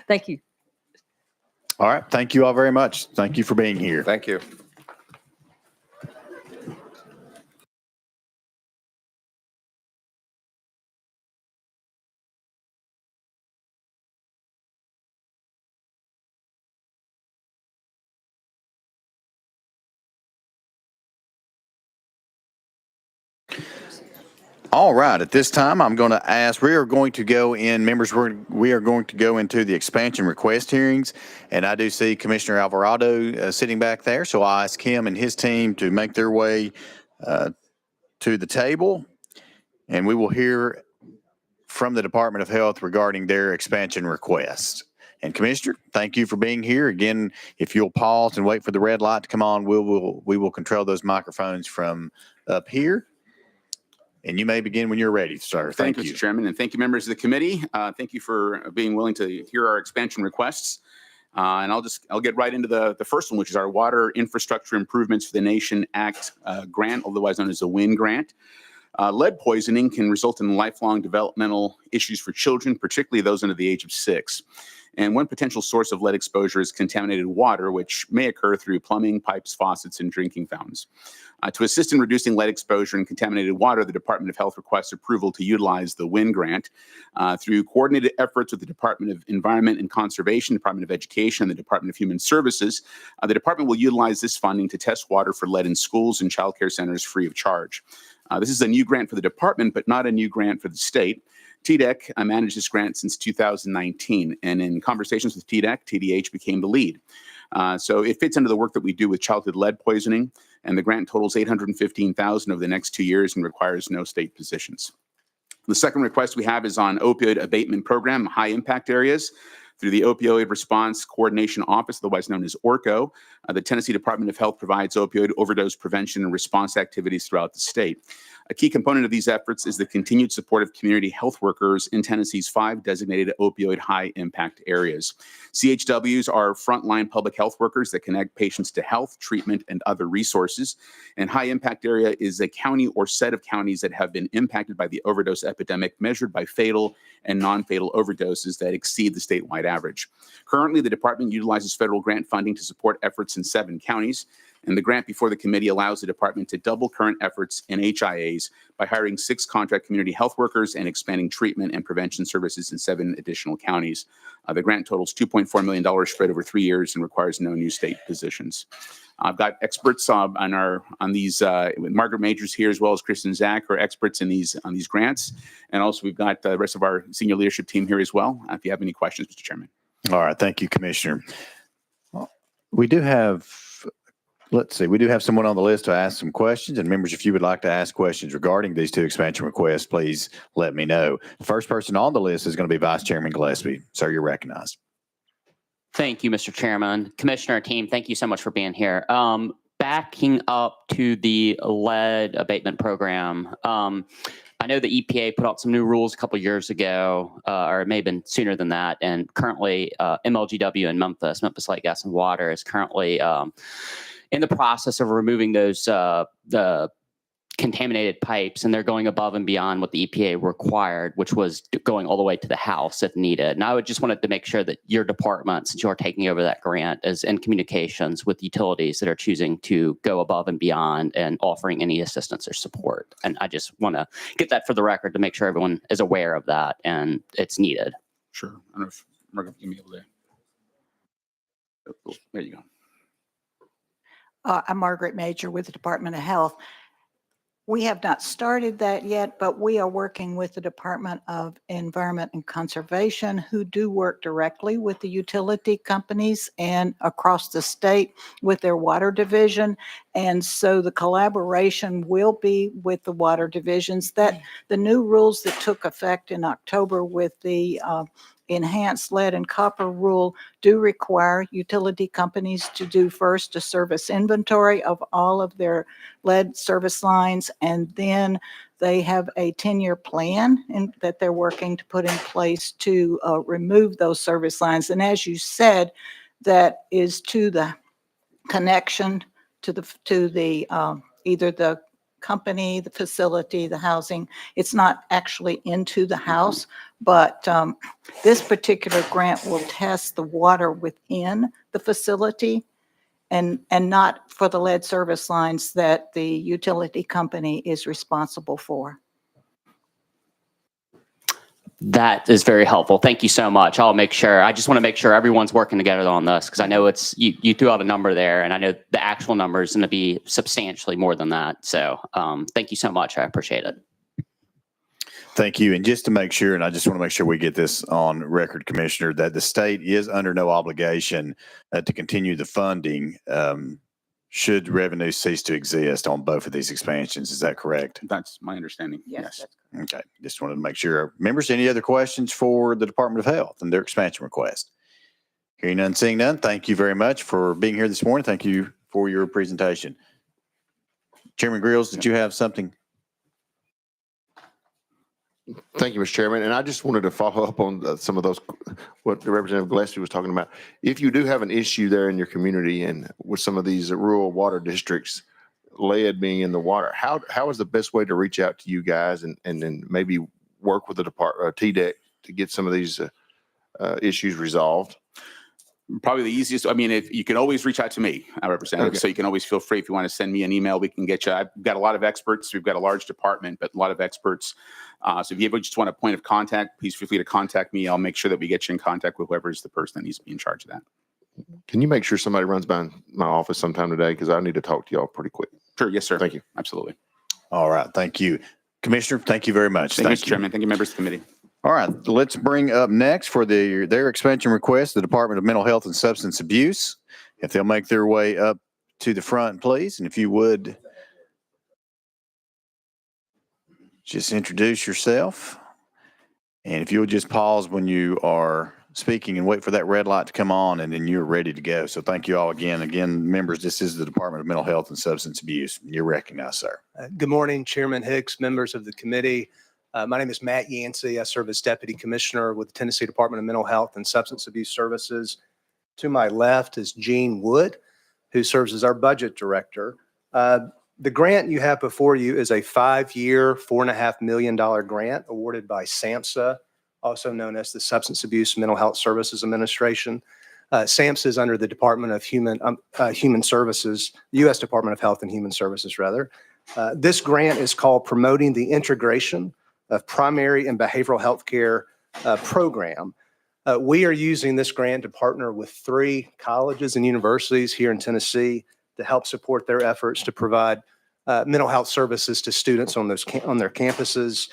Thank you. All right. Thank you all very much. Thank you for being here. Thank you. All right. At this time, I'm going to ask, we are going to go in, members, we are going to go into the expansion request hearings. And I do see Commissioner Alvarado sitting back there. So I ask him and his team to make their way to the table. And we will hear from the Department of Health regarding their expansion request. And Commissioner, thank you for being here. Again, if you'll pause and wait for the red light to come on, we will control those microphones from up here. And you may begin when you're ready, sir. Thank you, Mr. Chairman, and thank you, members of the committee. Thank you for being willing to hear our expansion requests. And I'll get right into the first one, which is our Water Infrastructure Improvements for the Nation Act grant, otherwise known as the WIN grant. Lead poisoning can result in lifelong developmental issues for children, particularly those under the age of 6. And one potential source of lead exposure is contaminated water, which may occur through plumbing, pipes, faucets, and drinking fountains. To assist in reducing lead exposure in contaminated water, the Department of Health requests approval to utilize the WIN grant. Through coordinated efforts with the Department of Environment and Conservation, Department of Education, and the Department of Human Services, the department will utilize this funding to test water for lead in schools and child care centers free of charge. This is a new grant for the department, but not a new grant for the state. TDEC managed this grant since 2019, and in conversations with TDEC, TDH became the lead. So it fits into the work that we do with childhood lead poisoning, and the grant totals $815,000 over the next 2 years and requires no state positions. The second request we have is on opioid abatement program, high impact areas. Through the Opioid Response Coordination Office, otherwise known as ORCO, the Tennessee Department of Health provides opioid overdose prevention and response activities throughout the state. A key component of these efforts is the continued support of community health workers in Tennessee's 5 designated opioid high-impact areas. CHWs are frontline public health workers that connect patients to health, treatment, and other resources. And high-impact area is a county or set of counties that have been impacted by the overdose epidemic, measured by fatal and non-fatal overdoses that exceed the statewide average. Currently, the department utilizes federal grant funding to support efforts in 7 counties. And the grant before the committee allows the department to double current efforts in HIAs by hiring 6 contract community health workers and expanding treatment and prevention services in 7 additional counties. The grant totals $2.4 million spread over 3 years and requires no new state positions. I've got experts on these. Margaret Majors here, as well as Kristen Zach, are experts on these grants, and also we've got the rest of our senior leadership team here as well. If you have any questions, Mr. Chairman. All right, thank you, Commissioner. We do have. Let's see, we do have someone on the list to ask some questions. And members, if you would like to ask questions regarding these 2 expansion requests, please let me know. The first person on the list is going to be Vice Chairman Gillespie. Sir, you're recognized. Thank you, Mr. Chairman. Commissioner team, thank you so much for being here. Backing up to the lead abatement program, I know the EPA put out some new rules a couple of years ago, or it may have been sooner than that. And currently, MLGW in Memphis Light Gas and Water, is currently in the process of removing those the contaminated pipes, and they're going above and beyond what the EPA required, which was going all the way to the house if needed. And I would just wanted to make sure that your department, since you're taking over that grant, is in communications with utilities that are choosing to go above and beyond and offering any assistance or support. And I just want to get that for the record to make sure everyone is aware of that and it's needed. Sure. I don't know if Margaret can be able to. Oh, there you go. I'm Margaret Major with the Department of Health. We have not started that yet, but we are working with the Department of Environment and Conservation, who do work directly with the utility companies and across the state with their water division. And so the collaboration will be with the water divisions. That the new rules that took effect in October with the enhanced lead and copper rule do require utility companies to do first a service inventory of all of their lead service lines, and then they have a 10-year plan that they're working to put in place to remove those service lines. And as you said, that is to the connection to the either the company, the facility, the housing. It's not actually into the house, but this particular grant will test the water within the facility and not for the lead service lines that the utility company is responsible for. That is very helpful. Thank you so much. I'll make sure. I just want to make sure everyone's working together on this, because I know it's you threw out a number there, and I know the actual number is going to be substantially more than that. So thank you so much. I appreciate it. Thank you. And just to make sure, and I just want to make sure we get this on record, Commissioner, that the state is under no obligation to continue the funding should revenue cease to exist on both of these expansions. Is that correct? That's my understanding. Yes. Okay. Just wanted to make sure. Members, any other questions for the Department of Health and their expansion request? Hearing none, seeing none. Thank you very much for being here this morning. Thank you for your presentation. Chairman Grills, did you have something? Thank you, Mr. Chairman. And I just wanted to follow up on some of those, what the Representative Gillespie was talking about. If you do have an issue there in your community and with some of these rural water districts, lead being in the water, how is the best way to reach out to you guys and then maybe work with the department, TDEC, to get some of these issues resolved? Probably the easiest, I mean, if you can always reach out to me, Representative. Okay. So you can always feel free if you want to send me an email, we can get you. I've got a lot of experts. We've got a large department, but a lot of experts. So if you ever just want a point of contact, please feel free to contact me. I'll make sure that we get you in contact with whoever is the person that needs to be in charge of that. Can you make sure somebody runs by my office sometime today? Because I need to talk to y'all pretty quick. Sure. Yes, sir. Thank you. Absolutely. All right. Thank you. Commissioner, thank you very much. Thank you, Mr. Chairman. Thank you, members of the committee. All right, let's bring up next for their expansion request, the Department of Mental Health and Substance Abuse. If they'll make their way up to the front, please, and if you would just introduce yourself. And if you'll just pause when you are speaking and wait for that red light to come on, and then you're ready to go. So thank you all again. Again, members, this is the Department of Mental Health and Substance Abuse. You're recognized, sir. Good morning, Chairman Hicks, members of the committee. My name is Matt Yancey. I serve as Deputy Commissioner with the Tennessee Department of Mental Health and Substance Abuse Services. To my left is Gene Wood, who serves as our Budget Director. The grant you have before you is a 5-year, $4.5 million grant awarded by SAMHSA, also known as the Substance Abuse Mental Health Services Administration. SAMHSA is under the Department of Human Services, U.S. Department of Health and Human Services, rather. This grant is called Promoting the Integration of Primary and Behavioral Health Care Program. We are using this grant to partner with 3 colleges and universities here in Tennessee to help support their efforts to provide mental health services to students on their campuses.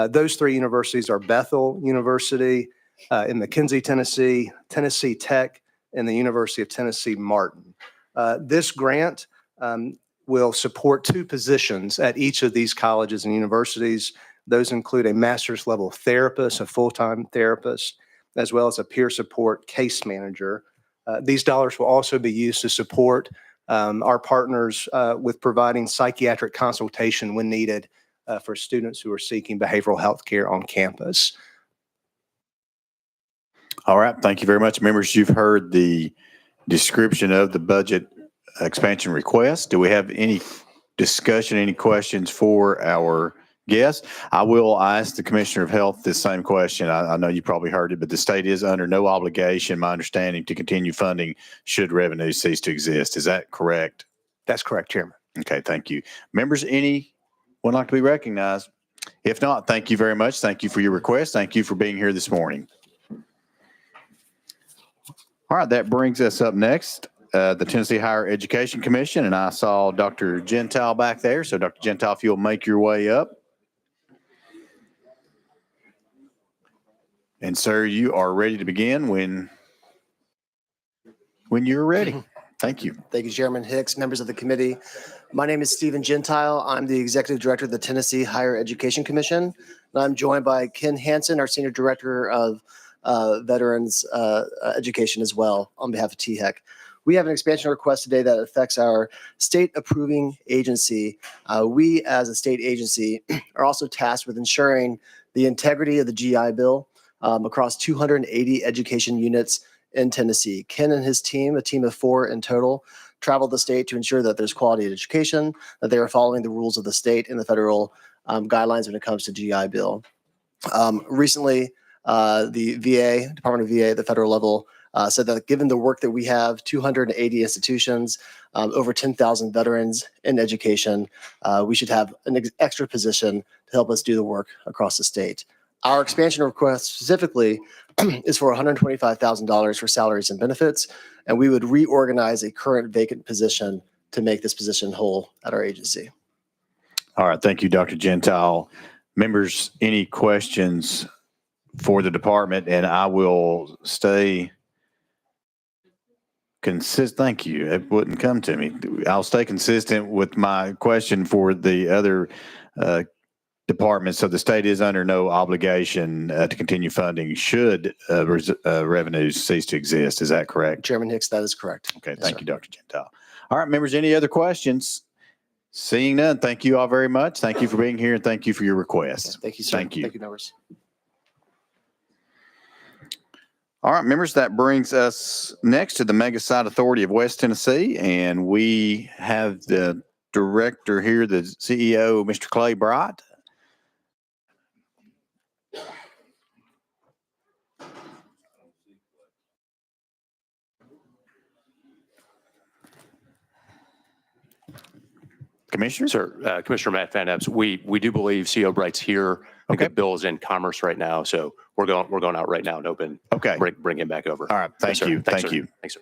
Those 3 universities are Bethel University in McKenzie, Tennessee, Tennessee Tech, and the University of Tennessee Martin. This grant will support 2 positions at each of these colleges and universities. Those include a master's level therapist, a full-time therapist, as well as a peer support case manager. These dollars will also be used to support our partners with providing psychiatric consultation when needed for students who are seeking behavioral health care on campus. All right. Thank you very much. Members, you've heard the description of the budget expansion request. Do we have any discussion, any questions for our guests? I will ask the Commissioner of Health this same question. I know you probably heard it, but the state is under no obligation, my understanding, to continue funding should revenue cease to exist. Is that correct? That's correct, Chairman. Okay, thank you. Members, anyone like to be recognized? If not, thank you very much. Thank you for your request. Thank you for being here this morning. All right, that brings us up next, the Tennessee Higher Education Commission, and I saw Dr. Gentile back there. So Dr. Gentile, if you'll make your way up. And sir, you are ready to begin when you're ready. Thank you. Thank you, Chairman Hicks, members of the committee. My name is Stephen Gentile. I'm the Executive Director of the Tennessee Higher Education Commission. And I'm joined by Ken Hansen, our Senior Director of Veterans Education as well, on behalf of THEC. We have an expansion request today that affects our state approving agency. We, as a state agency, are also tasked with ensuring the integrity of the GI Bill across 280 education units in Tennessee. Ken and his team, a team of 4 in total, traveled the state to ensure that there's quality education, that they are following the rules of the state and the federal guidelines when it comes to GI Bill. Recently, the VA, Department of VA, the federal level, said that given the work that we have, 280 institutions, over 10,000 veterans in education, we should have an extra position to help us do the work across the state. Our expansion request specifically is for $125,000 for salaries and benefits, and we would reorganize a current vacant position to make this position whole at our agency. All right. Thank you, Dr. Gentile. Members, any questions for the department? And I will stay consistent. Thank you. It wouldn't come to me. I'll stay consistent with my question for the other departments. So the state is under no obligation to continue funding should revenues cease to exist. Is that correct? Chairman Hicks, that is correct. Okay. Yes, Thank sir. you, Dr. Gentile. All right, members, any other questions? Seeing none, thank you all very much. Thank you for being here and thank you for your request. Thank you, sir. Thank you. Thank you, members. All right, members, that brings us next to the Mega Site Authority of West Tennessee, and we have the director here, the CEO, Mr. Clay Bright. Commissioner? Sir, Commissioner Matt Van Epps, we do believe CO Bright's here. I think Okay. the bill is in commerce right now, so we're going out right now and open. Okay. Bring him back over. All right. Thank Yes, sir. you. Thanks, Thank sir. you. Thanks, sir.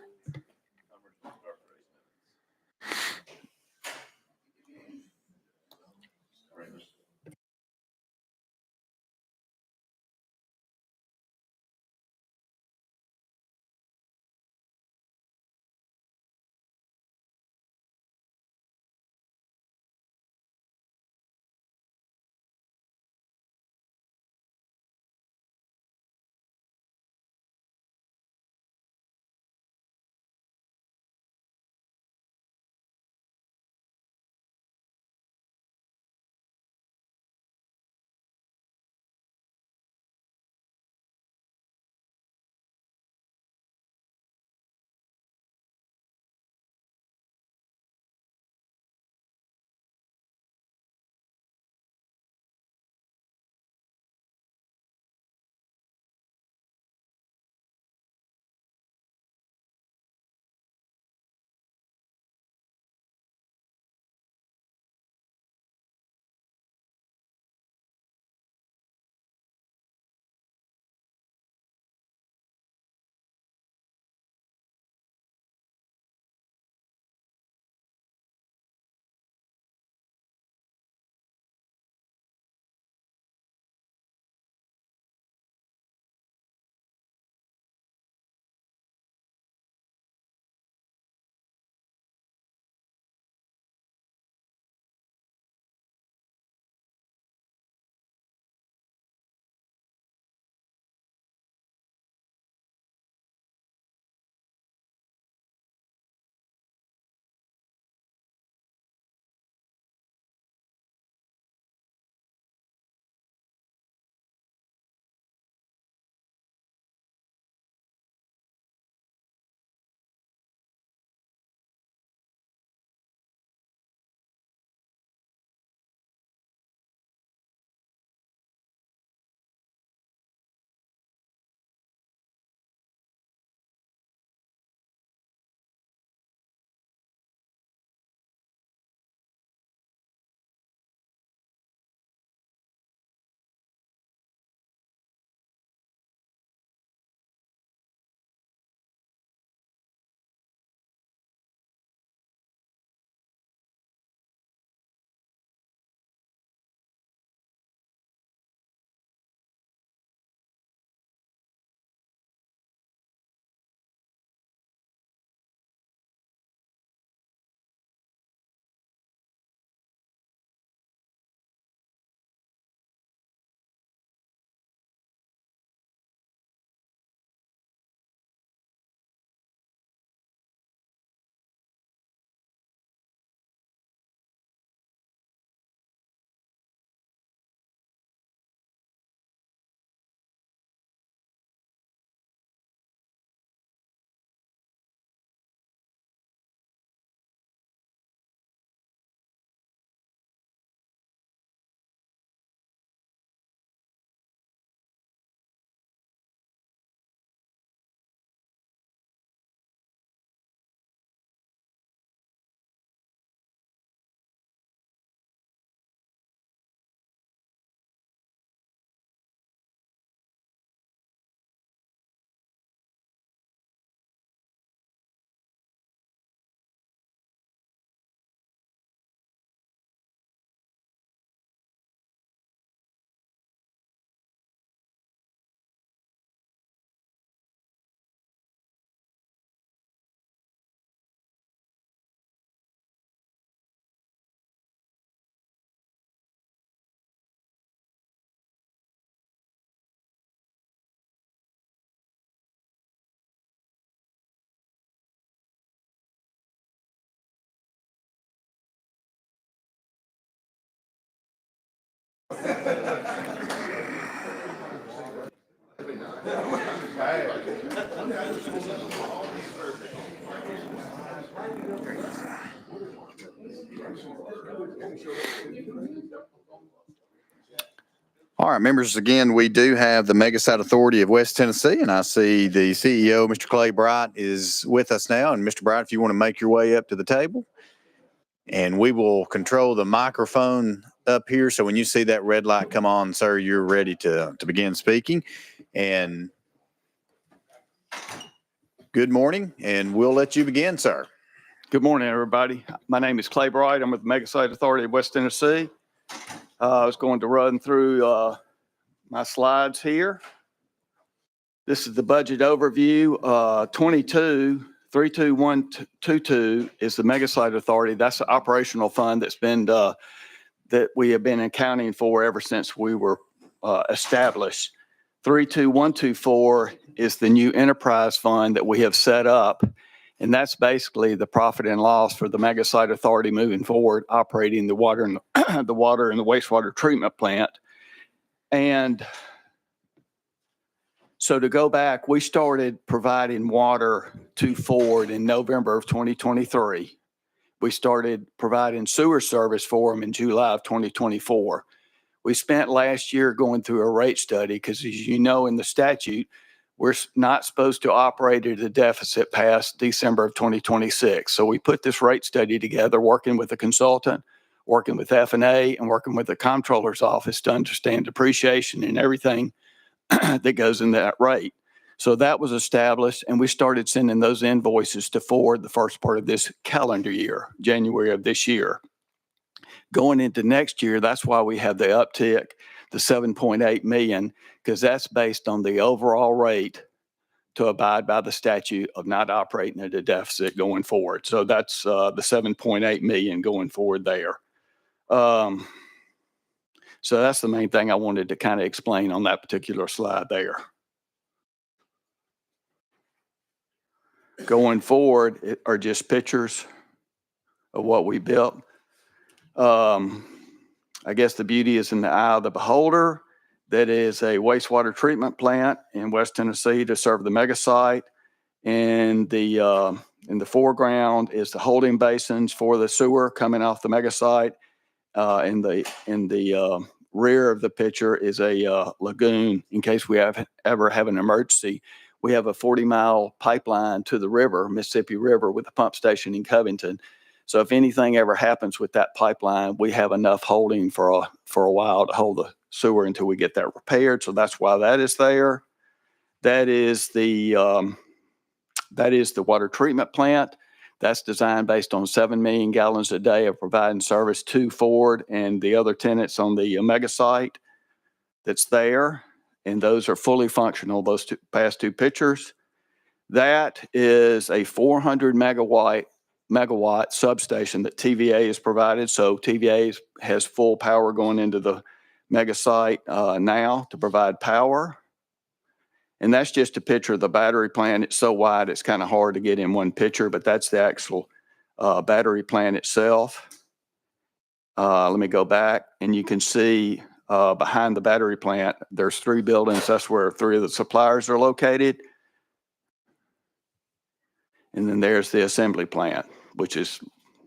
All right, members, again, we do have the Mega Site Authority of West Tennessee, and I see the CEO, Mr. Clay Bright, is with us now. And Mr. Bright, if you want to make your way up to the table. And we will control the microphone up here. So when you see that red light come on, sir, you're ready to begin speaking. And good morning, and we'll let you begin, sir. Good morning, everybody. My name is Clay Bright. I'm with the Megasite Authority of West Tennessee. I was going to run through my slides here. This is the budget overview. 32122 is the Megasite Authority. That's the operational fund that's been that we have been accounting for ever since we were established. 32124 is the new enterprise fund that we have set up. And that's basically the profit and loss for the Megasite Authority moving forward, operating the water and the water and the wastewater treatment plant. And so to go back, we started providing water to Ford in November of 2023. We started providing sewer service for them in July of 2024. We spent last year going through a rate study because, as you know, in the statute, we're not supposed to operate at a deficit past December of 2026. So we put this rate study together, working with a consultant, working with F&A, and working with the comptroller's office to understand depreciation and everything that goes in that rate. So that was established, and we started sending those invoices to Ford the first part of this calendar year, January of this year. Going into next year, that's why we have the uptick, the 7.8 million, because that's based on the overall rate to abide by the statute of not operating at a deficit going forward. So that's the 7.8 million going forward there. So that's the main thing I wanted to kind of explain on that particular slide there. Going forward are just pictures of what we built. I guess the beauty is in the eye of the beholder. That is a wastewater treatment plant in West Tennessee to serve the Megasite. And in the foreground is the holding basins for the sewer coming off the Megasite. In the rear of the picture is a lagoon in case we ever have an emergency. We have a 40-mile pipeline to the river, Mississippi River, with a pump station in Covington. So if anything ever happens with that pipeline, we have enough holding for a while to hold the sewer until we get that repaired. So that's why that is there. That is the water treatment plant. That's designed based on 7 million gallons a day of providing service to Ford and the other tenants on the Megasite that's there. And those are fully functional, those past two pictures. That is a 400 megawatt substation that TVA has provided. So TVA has full power going into the Megasite now to provide power. And that's just a picture of the battery plant. It's so wide, it's kind of hard to get in one picture, but that's the actual battery plant itself. Let me go back, and you can see behind the battery plant, there's 3 buildings. That's where 3 of the suppliers are located. And then there's the assembly plant, which is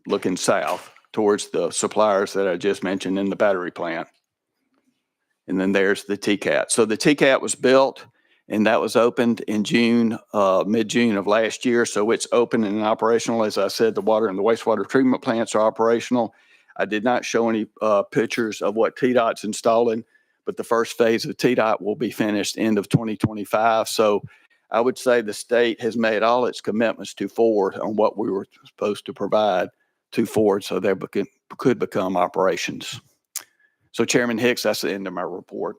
looking south towards the suppliers that I just mentioned in the battery plant. And then there's the TCAT. So the TCAT was built, and that was opened in June, mid-June of last year. So it's open and operational. As I said, the water and the wastewater treatment plants are operational. I did not show any pictures of what TDOT's installing, but the first phase of TDOT will be finished end of 2025. So I would say the state has made all its commitments to Ford on what we were supposed to provide to Ford so they could become operations. So Chairman Hicks, that's the end of my report.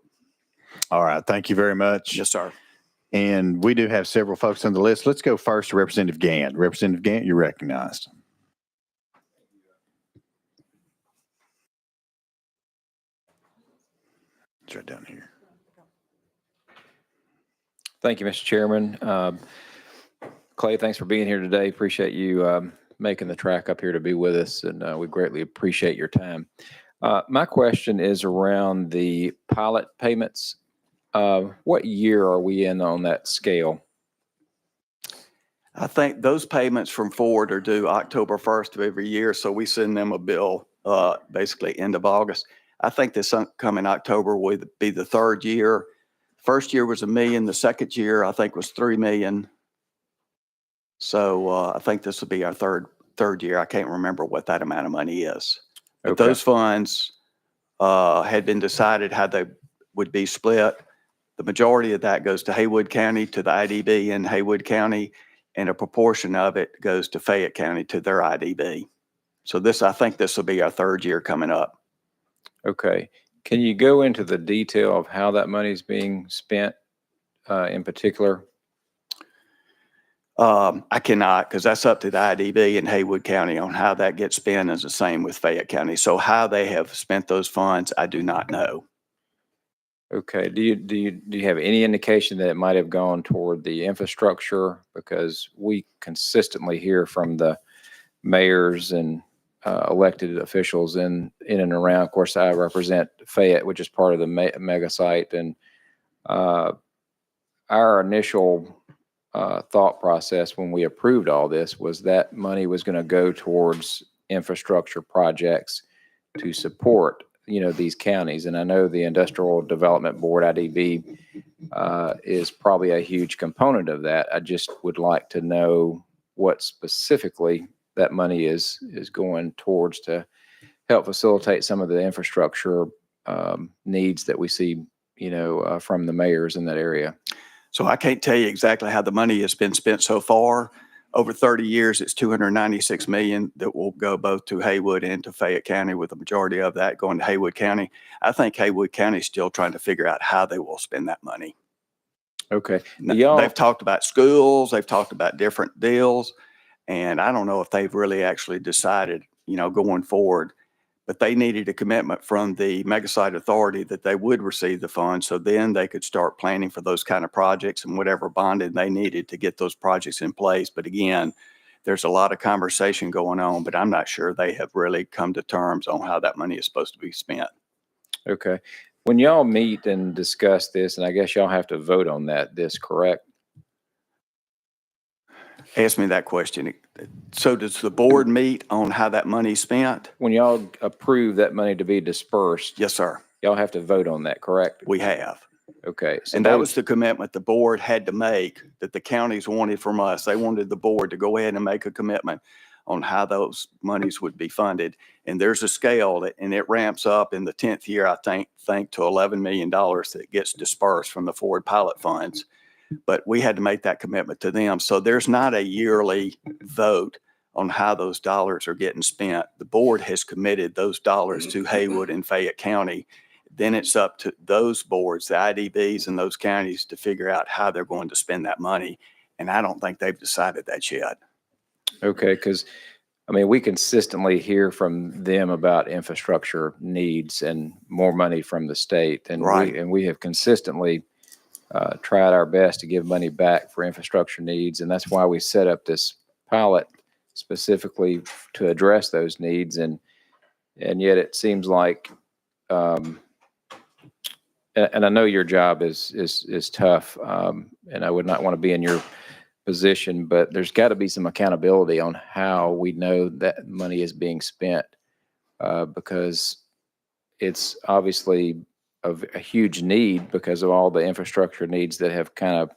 All right. Thank you very much. Yes, sir. And we do have several folks on the list. Let's go first to Representative Gant. Representative Gant, you're recognized. It's right down here. Thank you, Mr. Chairman. Clay, thanks for being here today. Appreciate you making the track up here to be with us, and we greatly appreciate your time. My question is around the pilot payments. What year are we in on that scale? I think those payments from Ford are due October 1st of every year, so we send them a bill basically end of August. I think this coming October will be the 3rd year. First year was $1 million. The second year, I think, was $3 million. So I think this will be our third third year. I can't remember what that amount of money is. But Okay. those funds had been decided how they would be split. The majority of that goes to Haywood County, to the IDB in Haywood County, and a proportion of it goes to Fayette County, to their IDB. So I think this will be our third year coming up. Okay. Can you go into the detail of how that money is being spent in particular? I cannot, because that's up to the IDB in Haywood County on how that gets spent. Is the same with Fayette County. So how they have spent those funds, I do not know. Okay. Do you have any indication that it might have gone toward the infrastructure? Because we consistently hear from the mayors and elected officials in and around. Of course, I represent Fayette, which is part of the mega site, and our initial thought process when we approved all this was that money was going to go towards infrastructure projects to support, these counties. And I know the Industrial Development Board, IDB, is probably a huge component of that. I just would like to know what specifically that money is going towards to help facilitate some of the infrastructure needs that we see, from the mayors in that area. So I can't tell you exactly how the money has been spent so far. Over 30 years, it's $296 million that will go both to Haywood and to Fayette County, with the majority of that going to Haywood County. I think Haywood County is still trying to figure out how they will spend that money. Okay. They've talked about schools, they've talked about different deals, and I don't know if they've really actually decided, going forward. But they needed a commitment from the Mega Site Authority that they would receive the funds, so then they could start planning for those kind of projects and whatever bonding they needed to get those projects in place. But again, there's a lot of conversation going on, but I'm not sure they have really come to terms on how that money is supposed to be spent. Okay. When y'all meet and discuss this, and I guess y'all have to vote on this, correct? Ask me that question. So does the board meet on how that money's spent? When y'all approve that money to be dispersed, Yes, sir. y'all have to vote on that, correct? We have. Okay. So And that was the commitment the board had to make, that the counties wanted from us. They wanted the board to go ahead and make a commitment on how those monies would be funded. And there's a scale and it ramps up in the 10th year, I think to $11 million that gets dispersed from the forward pilot funds. But we had to make that commitment to them. So there's not a yearly vote on how those dollars are getting spent. The board has committed those dollars to Haywood and Fayette County. Then it's up to those boards, the IDBs and those counties, to figure out how they're going to spend that money. And I don't think they've decided that yet. Okay, because we consistently hear from them about infrastructure needs and more money from the state, and Right. we have consistently tried our best to give money back for infrastructure needs, and that's why we set up this pilot specifically to address those needs, and yet it seems like, and I know your job is tough, and I would not want to be in your position, but there's got to be some accountability on how we know that money is being spent, because it's obviously a huge need because of all the infrastructure needs that have kind of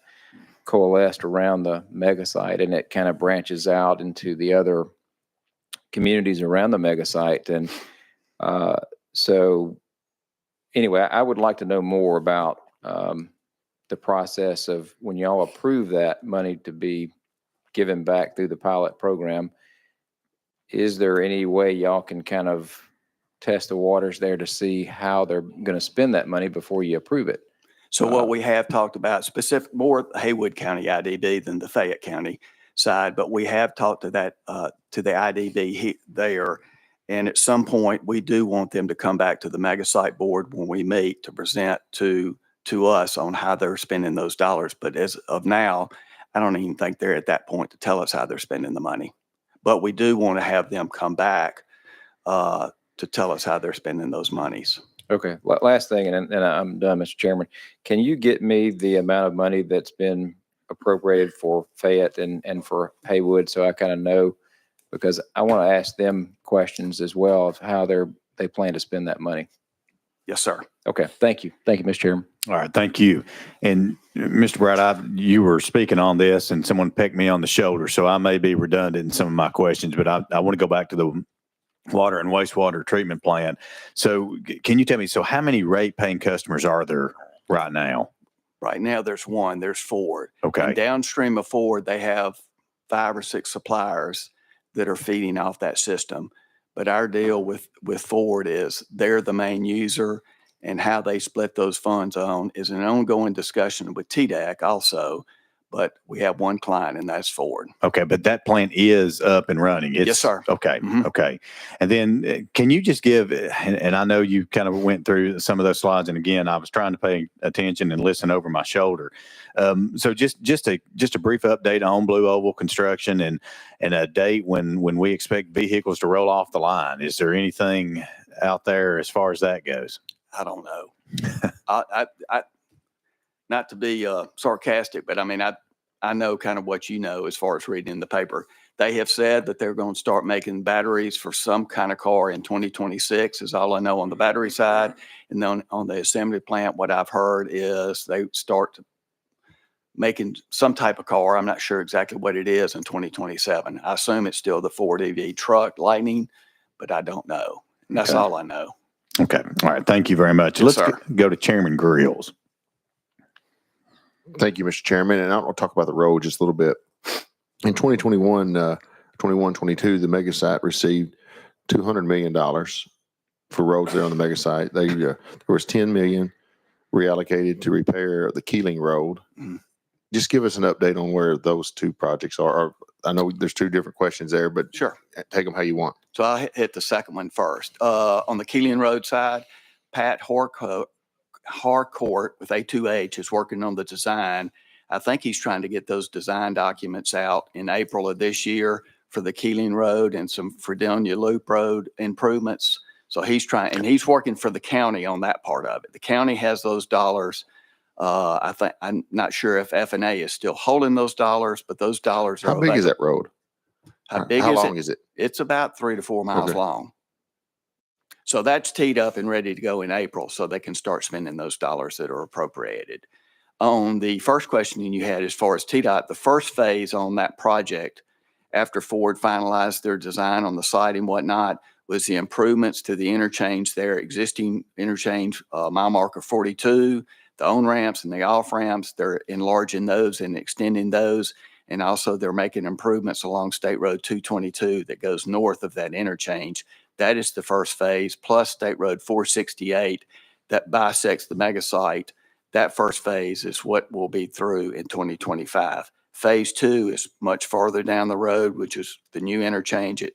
coalesced around the mega site, and it kind of branches out into the other communities around the mega site. And so anyway, I would like to know more about the process of when y'all approve that money to be given back through the pilot program. Is there any way y'all can kind of test the waters there to see how they're going to spend that money before you approve it? So what we have talked about specific more Haywood County IDB than the Fayette County side, but we have talked to that to the IDB there. And at some point, we do want them to come back to the mega site board when we meet to present to us on how they're spending those dollars. But as of now, I don't even think they're at that point to tell us how they're spending the money. But we do want to have them come back to tell us how they're spending those monies. Okay. Last thing, and I'm done, Mr. Chairman. Can you get me the amount of money that's been appropriated for Fayette and for Haywood, so I kind of know, because I want to ask them questions as well of how they plan to spend that money. Yes, sir. Okay, thank you. Thank you, Mr. Chairman. All right, thank you. And Mr. Brown, you were speaking on this and someone pecked me on the shoulder, so I may be redundant in some of my questions, but I want to go back to the water and wastewater treatment plant. So can you tell me, so how many rate paying customers are there right now? Right now, there's one, there's Ford. Okay. And downstream of Ford, they have 5 or 6 suppliers that are feeding off that system. But our deal with Ford is they're the main user, and how they split those funds on is an ongoing discussion with TDAC also. But we have one client, and that's Ford. Okay, but that plant is up and running. Yes, sir. Okay, Mhm. okay. And then can you just give, and I know you kind of went through some of those slides, and again, I was trying to pay attention and listen over my shoulder. So just a brief update on Blue Oval construction and a date when we expect vehicles to roll off the line. Is there anything out there as far as that goes? I don't know. I not to be sarcastic, but I mean, I know kind of what you know as far as reading in the paper. They have said that they're going to start making batteries for some kind of car in 2026 is all I know on the battery side. And then on the assembly plant, what I've heard is they start making some type of car. I'm not sure exactly what it is in 2027. I assume it's still the Ford EV truck Lightning, but I don't know. And that's Okay. all I know. Okay, all right. Thank you very much. Yes, Let's sir. go to Chairman Grills. Thank you, Mr. Chairman. And I want to talk about the road just a little bit. In 2021, 22, the mega site received $200 million for roads there on the mega site. There was 10 million reallocated to repair the Keeling Road. Mhm. Just give us an update on where those two projects are. I know there's two different questions there, but Sure. take them how you want. So I'll hit the second one first. On the Keeling Road side, Pat Harcourt with A2H is working on the design. I think he's trying to get those design documents out in April of this year for the Keeling Road and some Fredonia Loop Road improvements. So he's trying, and he's working for the county on that part of it. The county has those dollars. I'm not sure if F&A is still holding those dollars, but those dollars are How big is available. that road? How big How is long it? is it? It's about 3 to 4 miles Okay. long. So that's teed up and ready to go in April, so they can start spending those dollars that are appropriated. On the first question you had, as far as TDOT, the first phase on that project, after Ford finalized their design on the site and whatnot, was the improvements to the interchange there, existing interchange, mile marker 42, the on-ramps and the off-ramps. They're enlarging those and extending those. And also they're making improvements along State Road 222 that goes north of that interchange. That is the first phase, plus State Road 468 that bisects the mega site. That first phase is what will be through in 2025. Phase 2 is much farther down the road, which is the new interchange at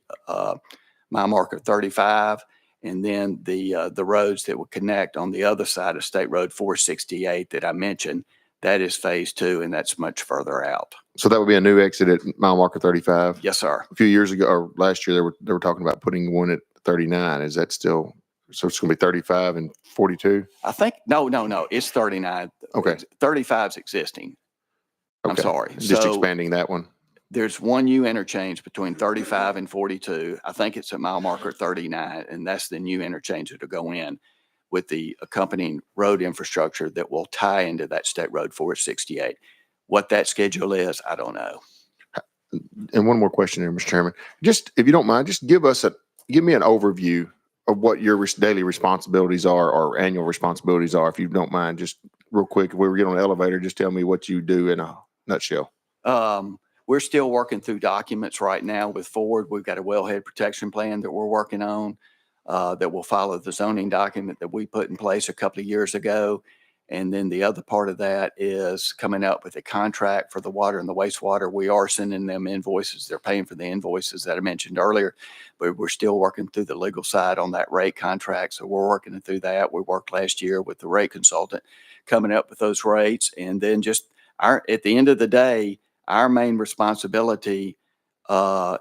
mile marker 35, and then the roads that will connect on the other side of State Road 468 that I mentioned. That is phase 2, and that's much further out. So that would be a new exit at mile marker 35. Yes, sir. A few years ago, or last year, they were talking about putting one at 39. Is that still? So it's going to be 35 and 42. I think no. It's 39. Okay. 35 is existing. I'm Okay. sorry. Just So expanding that one. there's one new interchange between 35 and 42. I think it's at mile marker 39, and that's the new interchange that'll go in with the accompanying road infrastructure that will tie into that State Road 468. What that schedule is, I don't know. And one more question here, Mr. Chairman. Just, if you don't mind, just give me an overview of what your daily responsibilities are or annual responsibilities are, if you don't mind, just real quick. If we were getting on the elevator, just tell me what you do in a nutshell. We're still working through documents right now with Ford. We've got a wellhead protection plan that we're working on that will follow the zoning document that we put in place a couple of years ago. And then the other part of that is coming up with a contract for the water and the wastewater. We are sending them invoices. They're paying for the invoices that I mentioned earlier, but we're still working through the legal side on that rate contract. So we're working through that. We worked last year with the rate consultant coming up with those rates. And then just at the end of the day, our main responsibility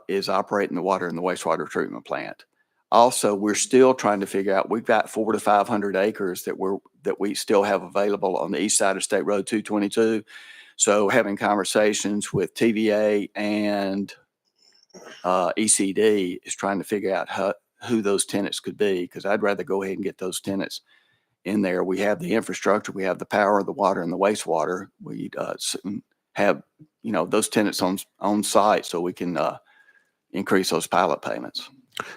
is operating the water and the wastewater treatment plant. Also, we're still trying to figure out, we've got 400 to 500 acres that we still have available on the east side of State Road 222. So having conversations with TVA and ECD is trying to figure out who those tenants could be, because I'd rather go ahead and get those tenants in there. We have the infrastructure, we have the power, the water, and the wastewater. We have, those tenants on site so we can increase those pilot payments.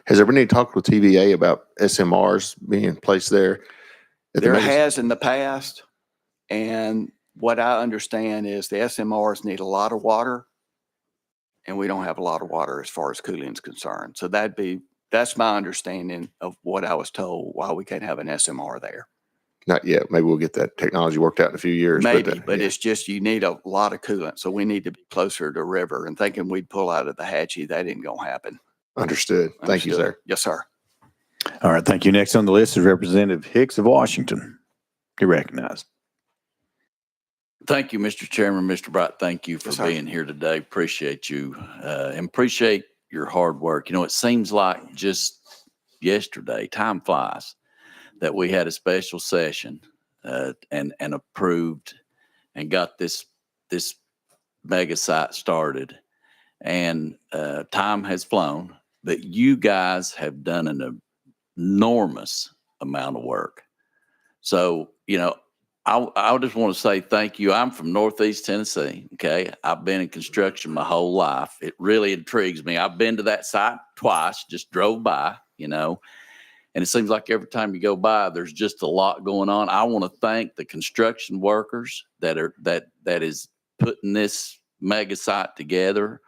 Has there been any talk with TVA about SMRs being placed there? There has in the past, and what I understand is the SMRs need a lot of water, and we don't have a lot of water as far as cooling is concerned. So that's my understanding of what I was told, why we can't have an SMR there. Not yet. Maybe we'll get that technology worked out in a few years. Maybe, but yeah. it's just you need a lot of coolant, so we need to be closer to river. And thinking we'd pull out of the Hatchie, that ain't gonna happen. Understood. Thank you, Understood. sir. Yes, sir. All right, thank you. Next on the list is Representative Hicks of Washington. You're recognized. Thank you, Mr. Chairman. Mr. Bright, thank you for Yes, sir. being here today. Appreciate you and appreciate your hard work. It seems like just yesterday, time flies, that we had a special session and approved and got this mega site started. And time has flown, but you guys have done an enormous amount of work. So, I just want to say thank you. I'm from Northeast Tennessee. Okay. I've been in construction my whole life. It really intrigues me. I've been to that site twice, just drove by, and it seems like every time you go by, there's just a lot going on. I want to thank the construction workers that is putting this mega site together.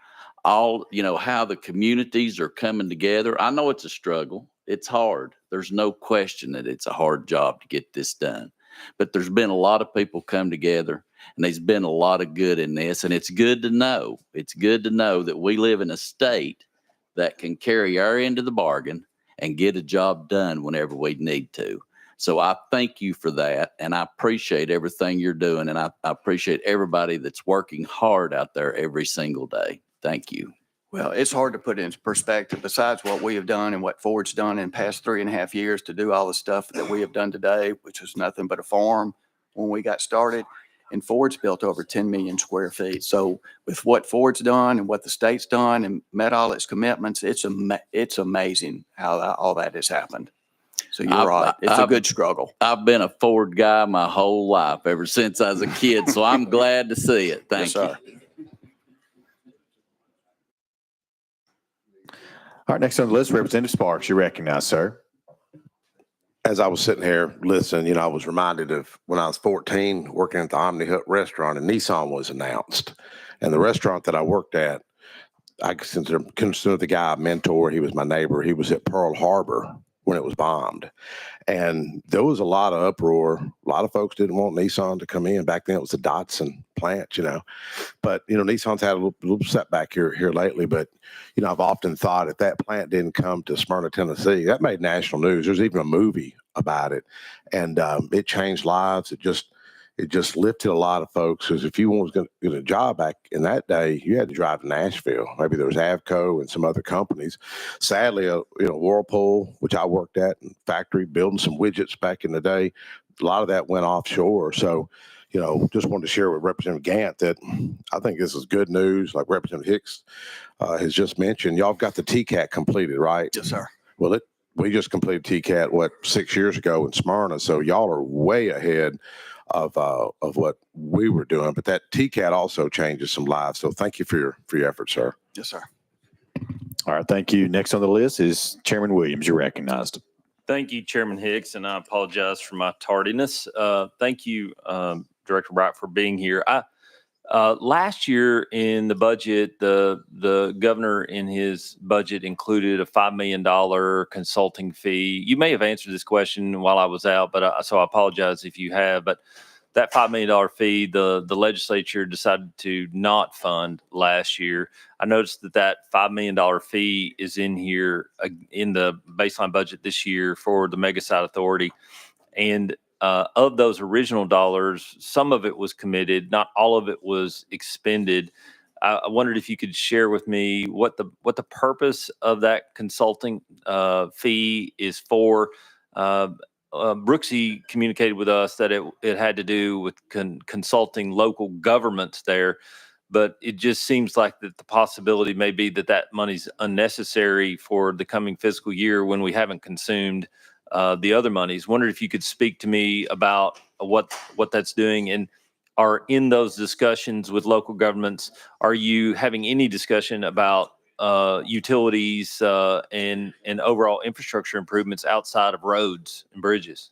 All, how the communities are coming together. I know it's a struggle. It's hard. There's no question that it's a hard job to get this done. But there's been a lot of people come together, and there's been a lot of good in this. And it's good to know. It's good to know that we live in a state that can carry our end of the bargain and get a job done whenever we need to. So I thank you for that, and I appreciate everything you're doing, and I appreciate everybody that's working hard out there every single day. Thank you. Well, it's hard to put it into perspective besides what we have done and what Ford's done in the past 3.5 years to do all the stuff that we have done today, which was nothing but a farm when we got started. And Ford's built over 10 million square feet. So with what Ford's done and what the state's done and met all its commitments, it's amazing how all that has happened. So you're right. It's a good struggle. I've been a Ford guy my whole life, ever since I was a kid. So I'm glad to see it. Thank you. Yes, sir. All right, next on the list, Representative Sparks. You're recognized, sir. As I was sitting here listening, I was reminded of when I was 14 working at the Omni Hut restaurant and Nissan was announced. And the restaurant that I worked at, I consider the guy a mentor. He was my neighbor. He was at Pearl Harbor when it was bombed. And there was a lot of uproar. A lot of folks didn't want Nissan to come in. Back then it was the Datsun plant, But, Nissan's had a little setback here lately. But, I've often thought if that plant didn't come to Smyrna, Tennessee, that made national news. There's even a movie about it. And it changed lives. It just lifted a lot of folks, because if you was going to get a job back in that day, you had to drive to Nashville. Maybe there was Avco and some other companies. Sadly, Whirlpool, which I worked at, in factory building some widgets back in the day, a lot of that went offshore. So, just wanted to share with Representative Gant that I think this is good news. Like Representative Hicks has just mentioned, y'all have got the TCAT completed, right? Yes, sir. Well, we just completed TCAT, 6 years ago in Smyrna. So y'all are way ahead of what we were doing, but that TCAT also changes some lives. So thank you for your efforts, sir. Yes, sir. All right, thank you. Next on the list is Chairman Williams. You're recognized. Thank you, Chairman Hicks, and I apologize for my tardiness. Thank you, Director Bright, for being here. Last year in the budget, the governor in his budget included a $5 million consulting fee. You may have answered this question while I was out, but so I apologize if you have. But that $5 million fee, the legislature decided to not fund last year. I noticed that $5 million fee is in here in the baseline budget this year for the Mega Site Authority. And of those original dollars, some of it was committed, not all of it was expended. I wondered if you could share with me what the purpose of that consulting fee is for. Brooksy communicated with us that it had to do with consulting local governments there, but it just seems like that the possibility may be that money's unnecessary for the coming fiscal year when we haven't consumed the other monies. Wondered if you could speak to me about what that's doing, and are in those discussions with local governments, are you having any discussion about utilities and overall infrastructure improvements outside of roads and bridges?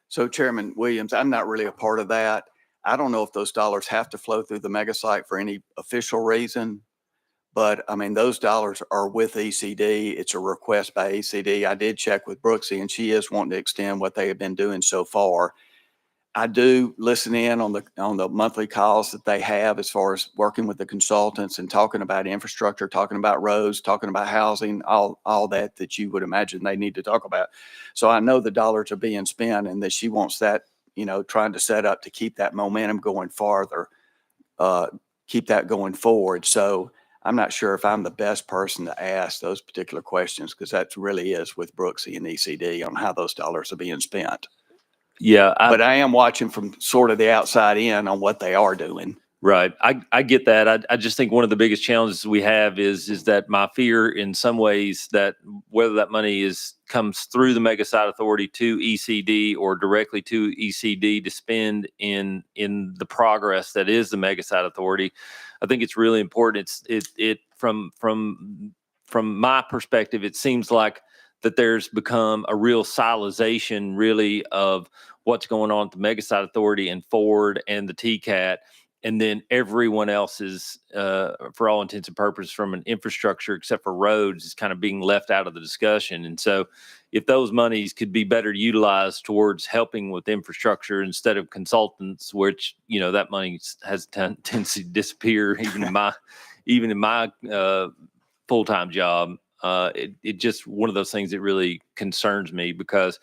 So Chairman Williams, I'm not really a part of that. I don't know if those dollars have to flow through the mega site for any official reason. But I mean, those dollars are with ECD. It's a request by ECD. I did check with Brooksy and she is wanting to extend what they have been doing so far. I do listen in on the monthly calls that they have as far as working with the consultants and talking about infrastructure, talking about roads, talking about housing, all that you would imagine they need to talk about. So I know the dollars are being spent and that she wants that, trying to set up to keep that momentum going farther, keep that going forward. So I'm not sure if I'm the best person to ask those particular questions because that really is with Brooksy and ECD on how those dollars are being spent. Yeah, But I am watching from sort of the outside in on what they are doing. Right. I get that. I just think one of the biggest challenges we have is that my fear in some ways that whether that money comes through the Mega Site Authority to ECD or directly to ECD to spend in the progress that is the Mega Site Authority, I think it's really important. It from my perspective, it seems like that there's become a real silization really of what's going on at the Mega Site Authority and Ford and the TCAT. And then everyone else is, for all intents and purposes, from an infrastructure, except for roads, is kind of being left out of the discussion. And so if those monies could be better utilized towards helping with infrastructure instead of consultants, which, that money has a tendency to disappear even in my full-time job, it just one of those things that really concerns me because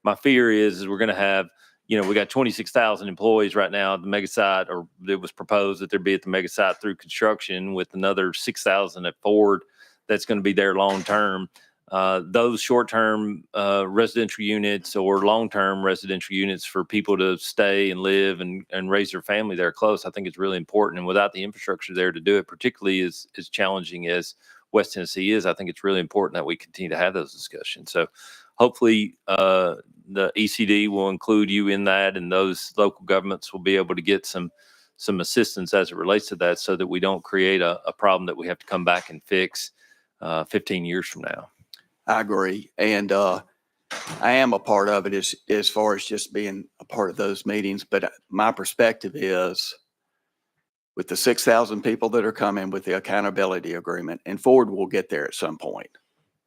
my fear is we're going to have, we got 26,000 employees right now at the mega site, or it was proposed that there'd be at the mega site through construction with another 6,000 at Ford that's going to be there long term. Those short-term residential units or long-term residential units for people to stay and live and raise their family there close, I think it's really important. And without the infrastructure there to do it, particularly as challenging as West Tennessee is, I think it's really important that we continue to have those discussions. So hopefully the ECD will include you in that, and those local governments will be able to get some assistance as it relates to that so that we don't create a problem that we have to come back and fix 15 years from now. I agree. And I am a part of it as far as just being a part of those meetings. But my perspective is with the 6,000 people that are coming with the accountability agreement, and Ford will get there at some point.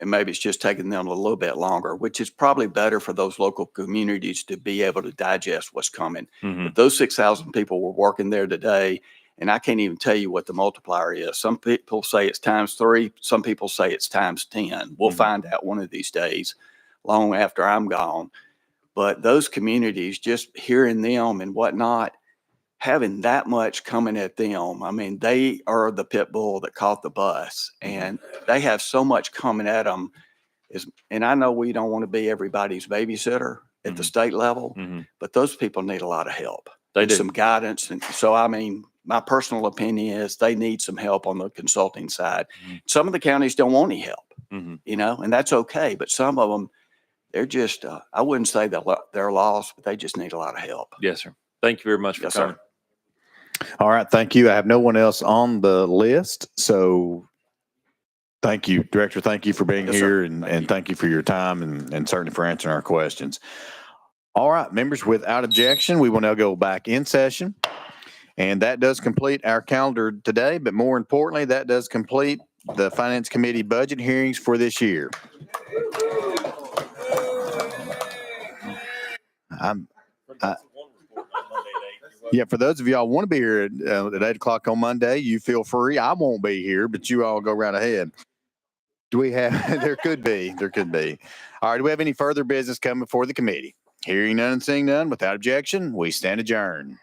And maybe it's just taking them a little bit longer, which is probably better for those local communities to be able to digest what's coming. Mm-hmm. But those 6,000 people were working there today, and I can't even tell you what the multiplier is. Some people say it's times 3. Some people say it's times 10. We'll find out one of these days, long after I'm gone. But those communities, just hearing them and whatnot, having that much coming at them, I mean, they are the pit bull that caught the bus, and they have so much coming at them. And I know we don't want to be everybody's babysitter at the state level, but those people need a lot of help. They do. Some guidance. And so, I mean, my personal opinion is they need some help on the consulting side. Some of the counties don't want any help, and that's okay. But some of them, they're just, I wouldn't say that they're lost, but they just need a lot of help. Yes, sir. Thank you very much for Yes, coming. sir. All right. Thank you. I have no one else on the list. So thank you, Director. Thank you for being Yes, sir. here and thank you for your time and certainly for answering our questions. All right, members, without objection, we will now go back in session. And that does complete our calendar today. But more importantly, that does complete the Finance Committee budget hearings for this year. Yeah, for those of y'all want to be here at 8 o'clock on Monday, you feel free. I won't be here, but you all go right ahead. Do we have, there could be. All right, do we have any further business coming before the committee? Hearing none and seeing none, without objection, we stand adjourned.